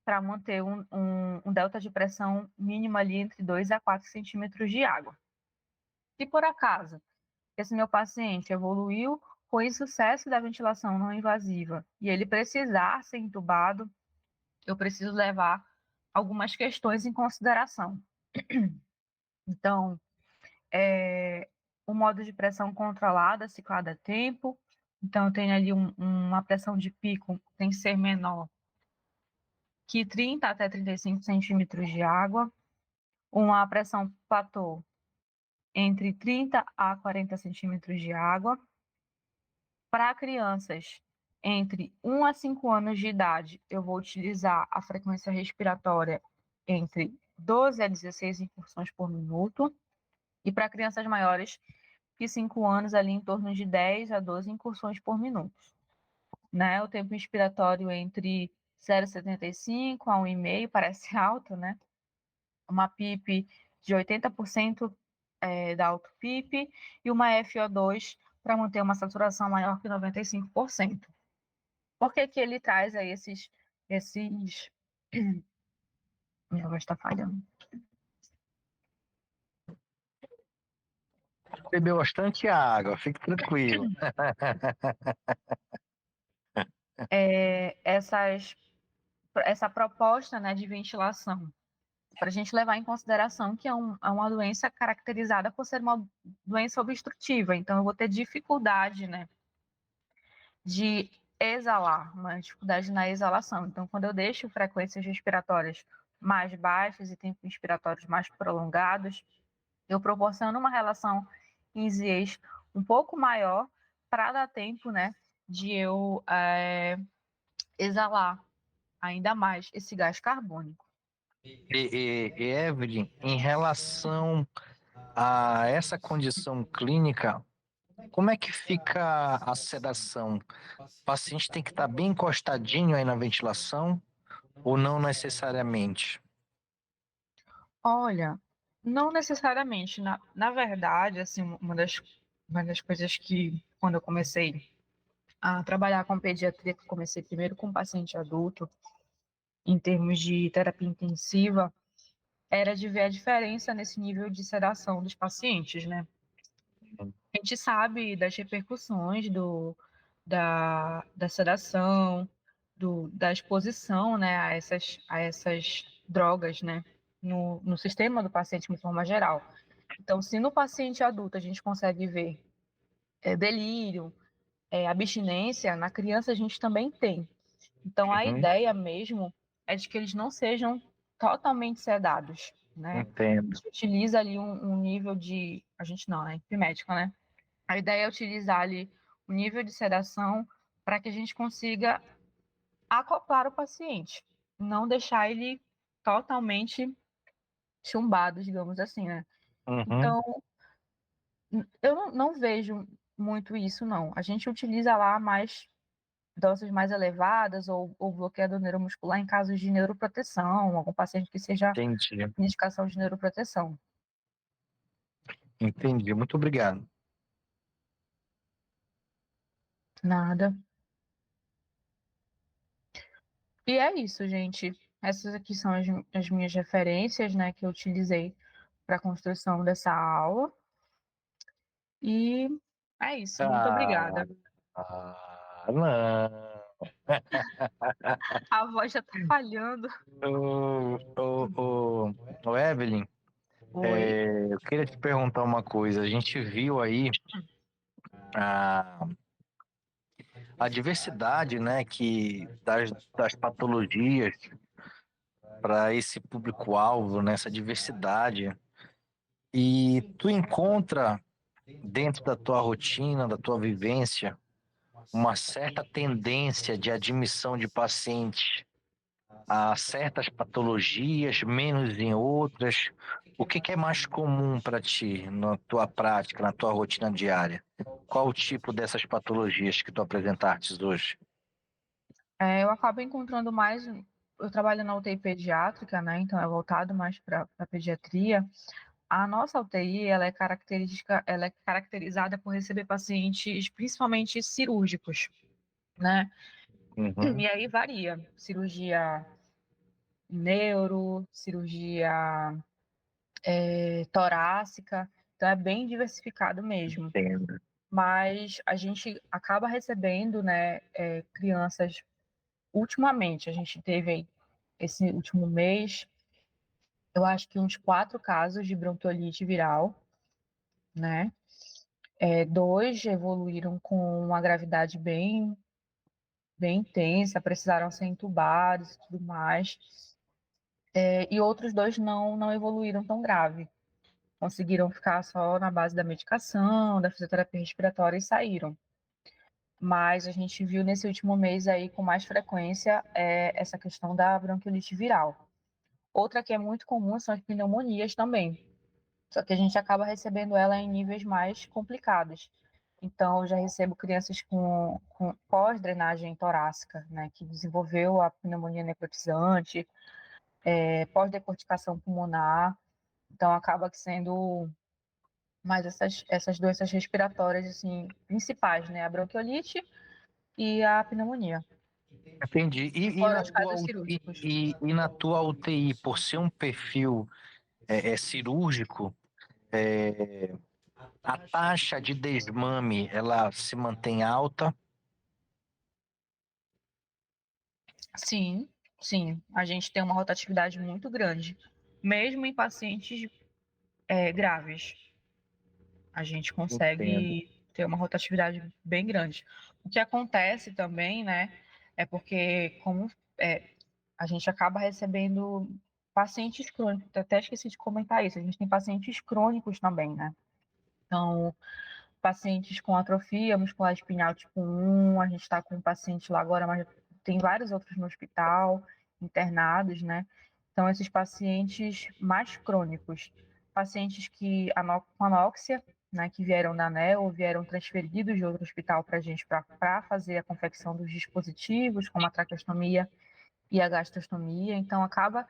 para manter um delta de pressão mínimo ali entre 2 a 4 centímetros de água. Se por acaso esse meu paciente evoluiu com insucesso da ventilação não invasiva e ele precisar ser entubado, eu preciso levar algumas questões em consideração. Então, o modo de pressão controlada, ciclada a tempo. Então, eu tenho ali uma pressão de pico, tem que ser menor que 30 até 35 centímetros de água. Uma pressão platô entre 30 a 40 centímetros de água. Para crianças entre 1 a 5 anos de idade, eu vou utilizar a frequência respiratória entre 12 a 16 incursões por minuto. E para crianças maiores que 5 anos, ali em torno de 10 a 12 incursões por minuto. Né? O tempo inspiratório entre 0,75 a 1,5 parece alto, né? Uma PIP de 80% da auto-PIP e uma FO2 para manter uma saturação maior que 95%. Por que que ele traz aí esses... Minha voz está falhando. Bebeu bastante água, fique tranquilo. Essa proposta, né, de ventilação, para a gente levar em consideração que é uma doença caracterizada por ser uma doença obstrutiva. Então, eu vou ter dificuldade, né, de exalar, uma dificuldade na exalação. Então, quando eu deixo frequências respiratórias mais baixas e tempos inspiratórios mais prolongados, eu proporciono uma relação INSS um pouco maior para dar tempo, né, de eu exalar ainda mais esse gás carbônico. Evelyn, em relação a essa condição clínica, como é que fica a sedação? O paciente tem que estar bem encostadinho aí na ventilação ou não necessariamente? Olha, não necessariamente. Na verdade, assim, uma das coisas que, quando eu comecei a trabalhar com pediatria, que eu comecei primeiro com paciente adulto, em termos de terapia intensiva, era de ver a diferença nesse nível de sedação dos pacientes, né? A gente sabe das repercussões da sedação, da exposição, né, a essas drogas, né, no sistema do paciente de forma geral. Então, se no paciente adulto a gente consegue ver delírio, abstinência, na criança a gente também tem. Então, a ideia mesmo é de que eles não sejam totalmente sedados, né? Entendo. A gente utiliza ali um nível de... A gente não, né? Equipe médica, né? A ideia é utilizar ali o nível de sedação para que a gente consiga acoplar o paciente, não deixar ele totalmente chumbado, digamos assim, né? Então, eu não vejo muito isso, não. A gente utiliza lá mais doses mais elevadas ou bloqueador neuromuscular em casos de neuroproteção, algum paciente que seja Entendi. indicação de neuroproteção. Entendi. Muito obrigado. Nada. E é isso, gente. essas aqui são as minhas referências, né, que eu utilizei para a construção dessa aula. E é isso, muito obrigada. Não. A voz já tá falhando. Ô, Evelyn, Oi. eu queria te perguntar uma coisa. A gente viu aí a diversidade, né, das patologias para esse público-alvo, nessa diversidade. E tu encontra dentro da tua rotina, da tua vivência, uma certa tendência de admissão de pacientes a certas patologias, menos em outras. O que é mais comum para ti na tua prática, na tua rotina diária? Qual o tipo dessas patologias que tu apresentaste hoje? Eu acabo encontrando mais. Eu trabalho na UTI pediátrica, né? Então é voltado mais para a pediatria. A nossa UTI ela é caracterizada por receber pacientes, principalmente cirúrgicos, né? Uhum. E aí varia. Cirurgia neuro, cirurgia torácica. Então é bem diversificado mesmo. Entendo. Mas a gente acaba recebendo, né, crianças. Ultimamente, a gente teve aí, esse último mês, eu acho que uns 4 casos de bronquiolite viral, né? 2 evoluíram com uma gravidade bem intensa, precisaram ser entubados e tudo mais. E outros 2 não evoluíram tão grave. Conseguiram ficar só na base da medicação, da fisioterapia respiratória e saíram. Mas a gente viu nesse último mês aí com mais frequência essa questão da bronquiolite viral. Outra que é muito comum são as pneumonias também. Só que a gente acaba recebendo ela em níveis mais complicados. Então, eu já recebo crianças com pós-drenagem torácica, né, que desenvolveu a pneumonia necrotizante, pós-decorticação pulmonar. Então, acaba sendo mais essas doenças respiratórias assim, principais, né, a bronquiolite e a pneumonia. Entendi. Fora os casos cirúrgicos. E na tua UTI, por ser um perfil cirúrgico, a taxa de desmame, ela se mantém alta? Sim, sim. A gente tem uma rotatividade muito grande, mesmo em pacientes graves. A gente Entendo. consegue ter uma rotatividade bem grande. O que acontece também, né, é porque como a gente acaba recebendo pacientes crônicos, até esqueci de comentar isso, a gente tem pacientes crônicos também, né? Então, pacientes com atrofia muscular espinhal tipo 1, a gente está com um paciente lá agora, mas tem vários outros no hospital, internados, né? Então, esses pacientes mais crônicos, pacientes com anóxia, né, que vieram da ANEL ou vieram transferidos de outro hospital para a gente para fazer a confecção dos dispositivos, como a traqueostomia e a gastrostomia. Então, acaba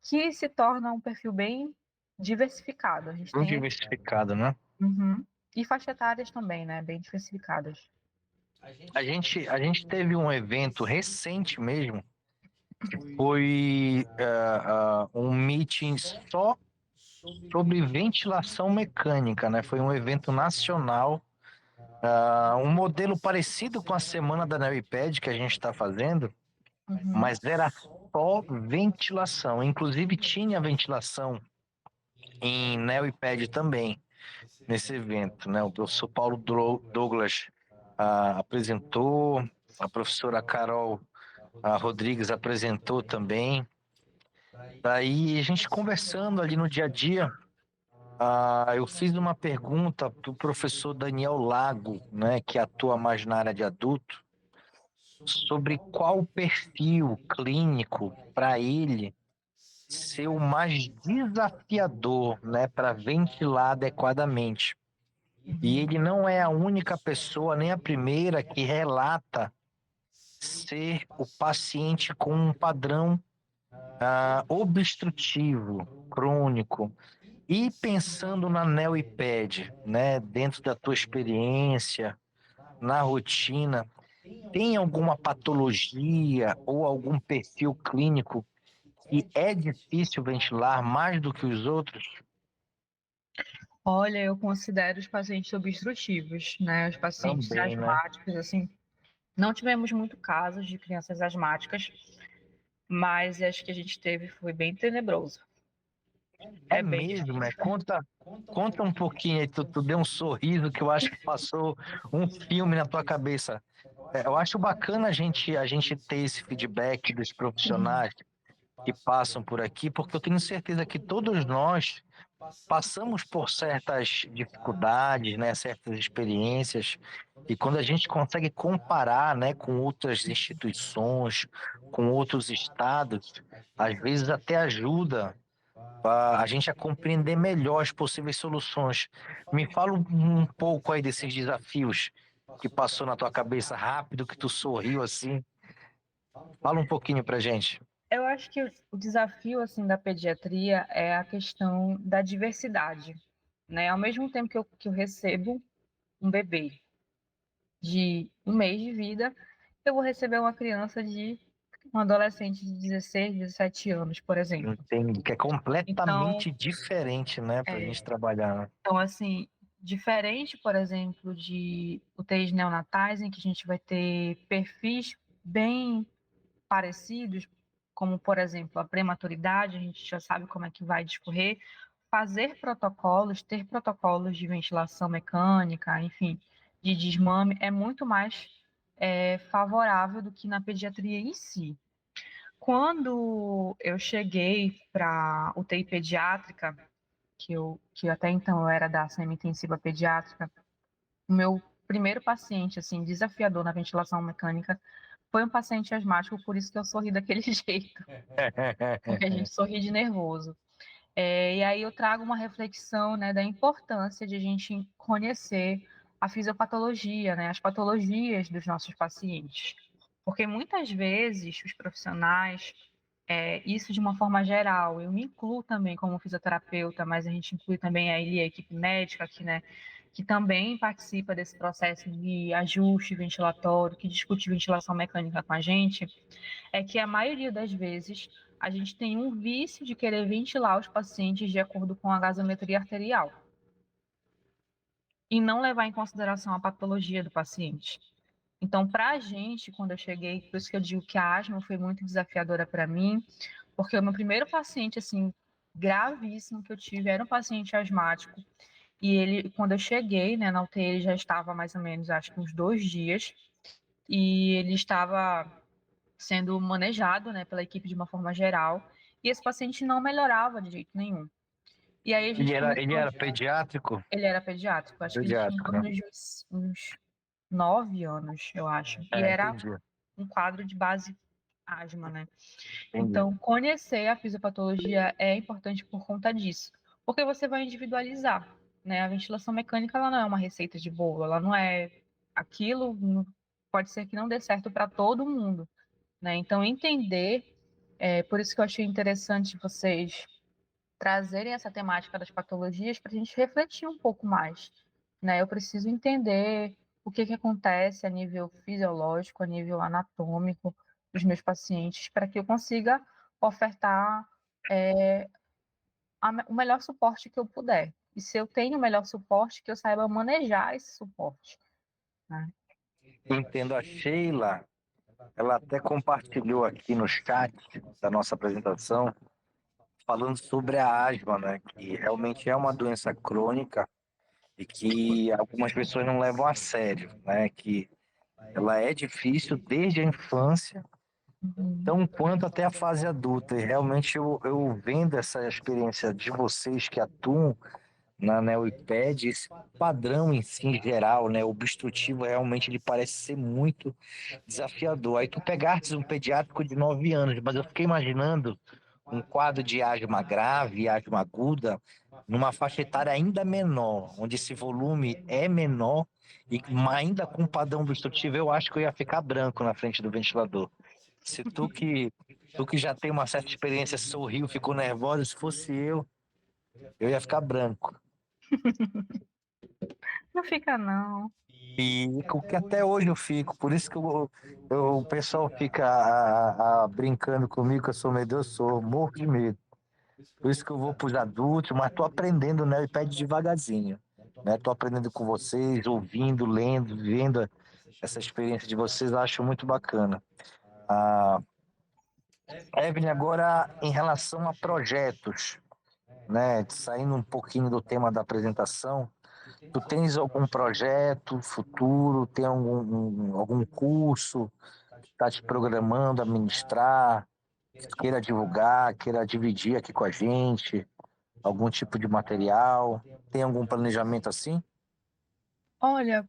que se torna um perfil bem diversificado. A gente Muito tem. diversificado, né? Uhum. E faixa etárias também, né? Bem diversificadas. A gente teve um evento recente mesmo, foi um meeting só sobre ventilação mecânica, né? Foi um evento nacional, um modelo parecido com a semana da NeoIPED que a gente está fazendo, mas era só ventilação. Inclusive tinha ventilação em NeoIPED também, nesse evento, né? O professor Paulo Douglas apresentou, a professora Carol Rodrigues apresentou também. Daí a gente conversando ali no dia a dia, eu fiz uma pergunta para o professor Daniel Lago, né, que atua mais na área de adulto, sobre qual o perfil clínico para ele ser o mais desafiador, né, para ventilar adequadamente. E ele não é a única pessoa, nem a primeira, que relata ser o paciente com um padrão obstrutivo, crônico. E pensando na NeoIPED, né, dentro da tua experiência, na rotina, tem alguma patologia ou algum perfil clínico E é difícil ventilar mais do que os outros? Olha, eu considero os pacientes obstrutivos, né? Os pacientes Também, né? asmáticos, assim, não tivemos muito casos de crianças asmáticas, mas acho que a gente teve foi bem tenebroso. É Bem mesmo, difícil. conta um pouquinho aí, tu deu um sorriso que eu acho que passou um filme na tua cabeça. Eu acho bacana a gente ter esse feedback dos profissionais que passam por aqui, porque eu tenho certeza que todos nós passamos por certas dificuldades, né, certas experiências, e quando a gente consegue comparar, né, com outras instituições, com outros estados, às vezes até ajuda a gente a compreender melhor as possíveis soluções. Me fala um pouco aí desses desafios que passou na tua cabeça rápido, que tu sorriu assim. Fala um pouquinho pra gente. Eu acho que o desafio assim da pediatria é a questão da diversidade, né? Ao mesmo tempo que eu recebo um bebê de 1 mês de vida, eu vou receber uma criança de um adolescente de 16, 17 anos, por exemplo. Entendo que é Então, completamente diferente, né, pra gente trabalhar, né? então assim, diferente, por exemplo, de UTIs neonatais, em que a gente vai ter perfis bem parecidos, como, por exemplo, a prematuridade, a gente já sabe como é que vai discorrer, fazer protocolos, ter protocolos de ventilação mecânica, enfim, de desmame, é muito mais favorável do que na pediatria em si. Quando eu cheguei para UTI pediátrica, que até então eu era da semi-intensiva pediátrica, o meu primeiro paciente, assim, desafiador na ventilação mecânica foi um paciente asmático, por isso que eu sorri daquele jeito, porque a gente sorri de nervoso. E aí eu trago uma reflexão, né, da importância de a gente conhecer a fisiopatologia, né, as patologias dos nossos pacientes. Porque muitas vezes os profissionais, isso de uma forma geral, eu me incluo também como fisioterapeuta, mas a gente inclui também aí a equipe médica aqui, né, que também participa desse processo de ajuste ventilatório, que discute ventilação mecânica com a gente, é que a maioria das vezes a gente tem um vício de querer ventilar os pacientes de acordo com a gasometria arterial e não levar em consideração a patologia do paciente. Então, para a gente, quando eu cheguei, por isso que eu digo que a asma foi muito desafiadora para mim, porque o meu primeiro paciente, assim, gravíssimo que eu tive era um paciente asmático, e ele, quando eu cheguei, né, na UTI, ele já estava mais ou menos, acho que uns 2 dias, e ele estava sendo manejado, né, pela equipe de uma forma geral, e esse paciente não melhorava de jeito nenhum. E aí a Ele gente era, começou. ele era pediátrico? Ele era pediátrico, acho que ele tinha em Pediátrico, né? torno de uns 9 anos, eu acho. E era Entendi. um quadro de base asma, né? Entendi. Então, conhecer a fisiopatologia é importante por conta disso, porque você vai individualizar, né? A ventilação mecânica, ela não é uma receita de bolo, ela não é aquilo, pode ser que não dê certo para todo mundo, né? Então, entender, por isso que eu achei interessante vocês trazerem essa temática das patologias para a gente refletir um pouco mais, né? Eu preciso entender o que acontece a nível fisiológico, a nível anatômico dos meus pacientes, para que eu consiga ofertar o melhor suporte que eu puder. E se eu tenho o melhor suporte, que eu saiba manejar esse suporte, né? Entendo. A Sheila, ela até compartilhou aqui no chat da nossa apresentação, falando sobre a asma, né? Que realmente é uma doença crônica e que algumas pessoas não levam a sério, né? Que ela é difícil desde a infância, tão quanto até a fase adulta. E realmente eu vendo essa experiência de vocês que atuam na NeoIPED, esse padrão em si, em geral, né, obstrutivo, realmente ele parece ser muito desafiador. Aí tu pegastes um pediátrico de 9 anos, mas eu fiquei imaginando um quadro de asma grave, asma aguda, numa faixa etária ainda menor, onde esse volume é menor e ainda com padrão obstrutivo, eu acho que eu ia ficar branco na frente do ventilador. Se tu que já tem uma certa experiência, sorriu, ficou nervosa, se fosse eu ia ficar branco. Não fica, não. Fico, que até hoje eu fico. Por isso que o pessoal fica brincando comigo que eu sou medroso, eu sou morro de medo. Por isso que eu vou para os adultos, mas estou aprendendo, né? E pede devagarzinho. Né? Estou aprendendo com vocês, ouvindo, lendo, vendo essa experiência de vocês, eu acho muito bacana. Ah, Evelyn, agora em relação a projetos, né? Saindo um pouquinho do tema da apresentação, tu tens algum projeto futuro, tem algum curso que está te programando a ministrar, queira divulgar, queira dividir aqui com a gente, algum tipo de material? Tem algum planejamento assim? Olha,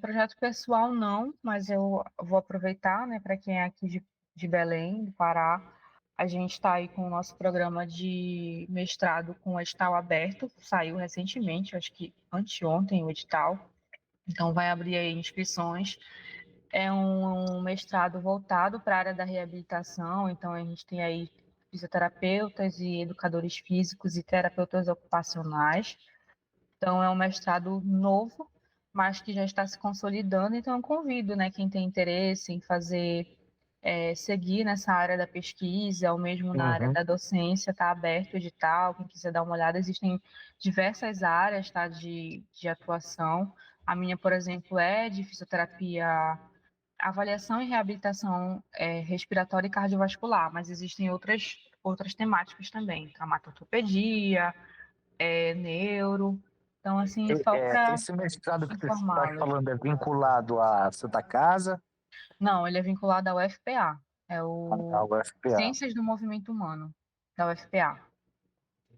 projeto pessoal não, mas eu vou aproveitar, né, para quem é aqui de Belém, do Pará. A gente está aí com o nosso programa de mestrado com o edital aberto, saiu recentemente, acho que anteontem o edital, então vai abrir aí inscrições. É um mestrado voltado para a área da reabilitação, então a gente tem aí fisioterapeutas e educadores físicos e terapeutas ocupacionais. Então é um mestrado novo, mas que já está se consolidando, então eu convido, né, quem tem interesse em fazer, seguir nessa área da pesquisa, ou mesmo na área Uhum. da docência, está aberto o edital, quem quiser dar uma olhada, existem diversas áreas, tá, de atuação. A minha, por exemplo, é de fisioterapia, avaliação e reabilitação respiratória e cardiovascular, mas existem outras temáticas também, traumatortopedia, neuro. Então, assim, só para Esse mestrado que tu está informá-los. falando é vinculado à Santa Casa, Não, ele é vinculado ao UFPA, é à o UFPA? Ciências do Movimento Humano, da UFPA.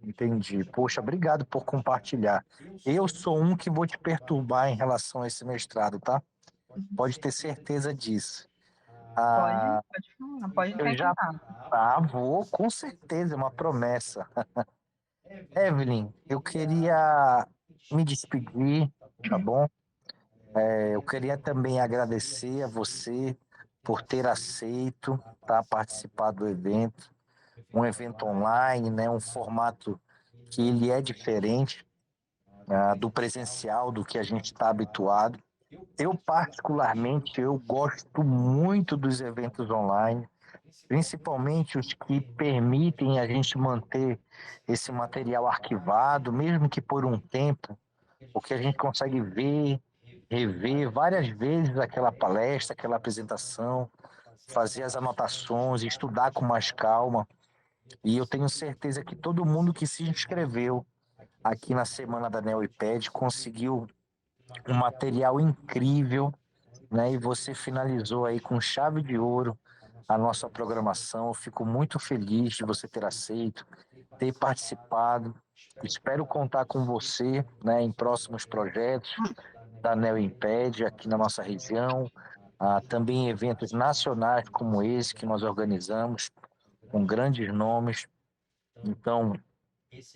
Entendi. Poxa, obrigado por compartilhar. Eu sou um que vou te perturbar em relação a esse mestrado, tá? Pode ter certeza disso. Ah, Pode falar, pode entrar eu em já contato. vou, com certeza, é uma promessa. Evelyn, eu queria me despedir, tá bom? Eu queria também agradecer a você por ter aceito, tá, participar do evento, um evento online, né, um formato que ele é diferente do presencial, do que a gente está habituado. Eu, particularmente, eu gosto muito dos eventos online, principalmente os que permitem a gente manter esse material arquivado, mesmo que por um tempo, porque a gente consegue ver, rever várias vezes aquela palestra, aquela apresentação, fazer as anotações, estudar com mais calma. E eu tenho certeza que todo mundo que se inscreveu aqui na Semana da NeoIPED conseguiu um material incrível, né? E você finalizou aí com chave de ouro a nossa programação. Eu fico muito feliz de você ter aceito, ter participado. Espero contar com você, né, em próximos projetos da NeoImpede aqui na nossa região. Também eventos nacionais como esse que nós organizamos, com grandes nomes. Então,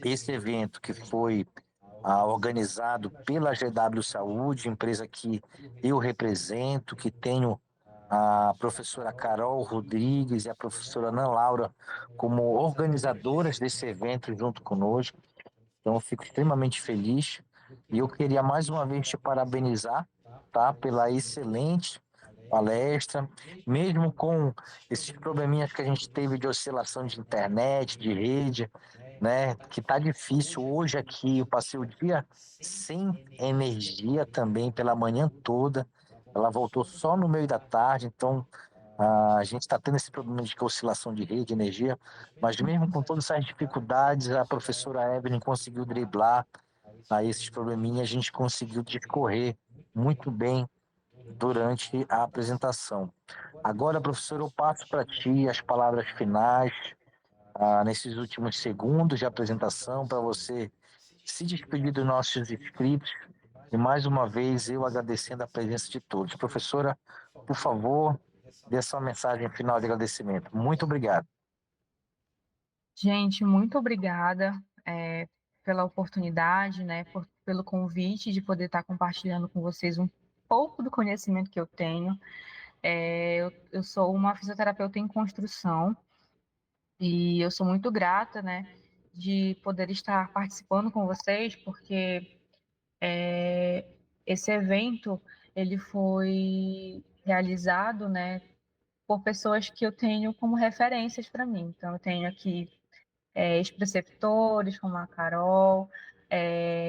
esse evento que foi organizado pela GW Saúde, empresa que eu represento, que tenho a professora Carol Rodrigues e a professora Ana Laura como organizadoras desse evento junto conosco. Então, eu fico extremamente feliz e eu queria mais uma vez te parabenizar, tá, pela excelente palestra, mesmo com esses probleminhas que a gente teve de oscilação de internet, de rede, né, que tá difícil hoje aqui. Eu passei o dia sem energia também pela manhã toda. Ela voltou só no meio da tarde, então a gente está tendo esse problema de oscilação de rede, energia, mas mesmo com todas essas dificuldades, a professora Evelyn conseguiu driblar esses probleminhas, a gente conseguiu discorrer muito bem durante a apresentação. Agora, professor, eu passo para ti as palavras finais, nesses últimos segundos de apresentação, para você se despedir dos nossos inscritos. E mais uma vez, eu agradecendo a presença de todos. Professora, por favor, dê sua mensagem final de agradecimento. Muito obrigado. Gente, muito obrigada pela oportunidade, né, pelo convite de poder estar compartilhando com vocês um pouco do conhecimento que eu tenho. Eu sou uma fisioterapeuta em construção e eu sou muito grata, né, de poder estar participando com vocês, porque esse evento ele foi realizado, né, por pessoas que eu tenho como referências para mim. Então, eu tenho aqui ex-preceptores, como a Carol,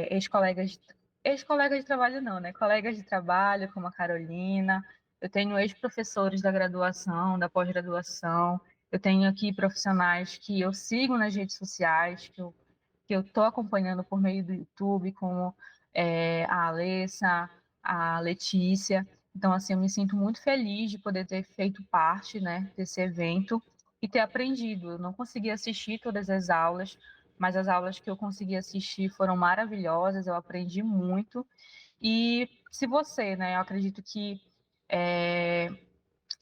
ex-colegas de trabalho não, né? Colegas de trabalho, como a Carolina. Eu tenho ex-professores da graduação, da pós-graduação. Eu tenho aqui profissionais que eu sigo nas redes sociais, que eu estou acompanhando por meio do YouTube, como a Alessa, a Letícia. Então, assim, eu me sinto muito feliz de poder ter feito parte, né, desse evento e ter aprendido. Eu não consegui assistir todas as aulas, mas as aulas que eu consegui assistir foram maravilhosas, eu aprendi muito. E se você, né, eu acredito que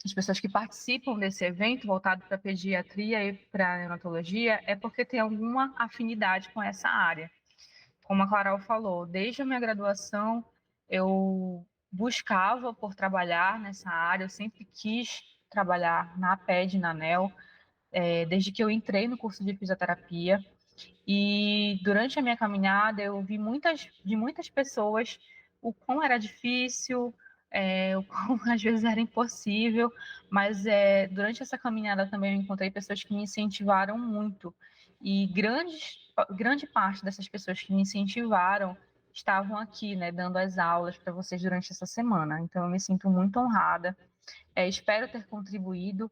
as pessoas que participam desse evento voltado para pediatria e para neonatologia é porque tem alguma afinidade com essa área. Como a Carol falou, desde a minha graduação eu buscava por trabalhar nessa área, eu sempre quis trabalhar na PED, na ANEL, desde que eu entrei no curso de fisioterapia. E durante a minha caminhada eu vi de muitas pessoas o quão era difícil, o quão às vezes era impossível, mas durante essa caminhada também eu encontrei pessoas que me incentivaram muito. E grande parte dessas pessoas que me incentivaram estavam aqui, né, dando as aulas para vocês durante essa semana. Então eu me sinto muito honrada. Espero ter contribuído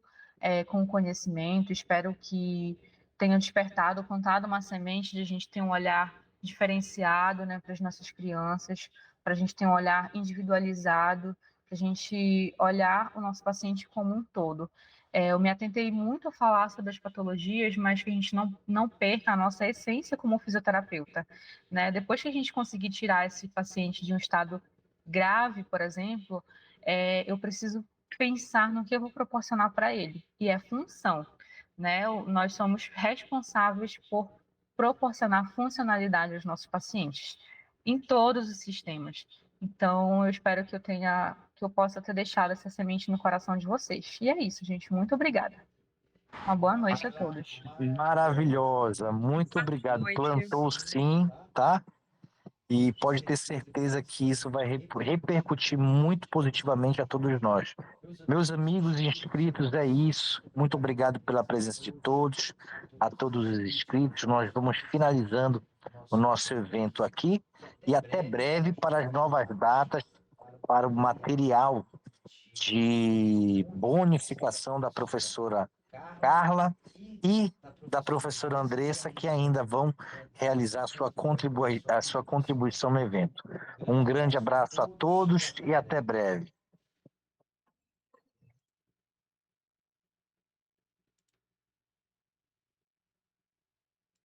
com o conhecimento, espero que tenha despertado, plantado uma semente de a gente ter um olhar diferenciado, né, para as nossas crianças, para a gente ter um olhar individualizado, para a gente olhar o nosso paciente como um todo. Eu me atentei muito a falar sobre as patologias, mas que a gente não perca a nossa essência como fisioterapeuta, né? Depois que a gente conseguir tirar esse paciente de um estado grave, por exemplo, eu preciso pensar no que eu vou proporcionar para ele, e é função, né? Nós somos responsáveis por proporcionar funcionalidade aos nossos pacientes em todos os sistemas. Então, eu espero que eu possa ter deixado essa semente no coração de vocês. E é isso, gente. Muito obrigada. Uma boa noite a todos. Maravilhosa, muito Boa obrigado. noite. Plantou sim, tá? E pode ter certeza que isso vai repercutir muito positivamente a todos nós. Meus amigos inscritos, é isso. Muito obrigado pela presença de todos, a todos os inscritos. Nós vamos finalizando o nosso evento aqui e até breve para as novas datas, para o material de bonificação da professora Carla e da professora Andressa, que ainda vão realizar a sua contribuição no evento. Um grande abraço a todos e até breve.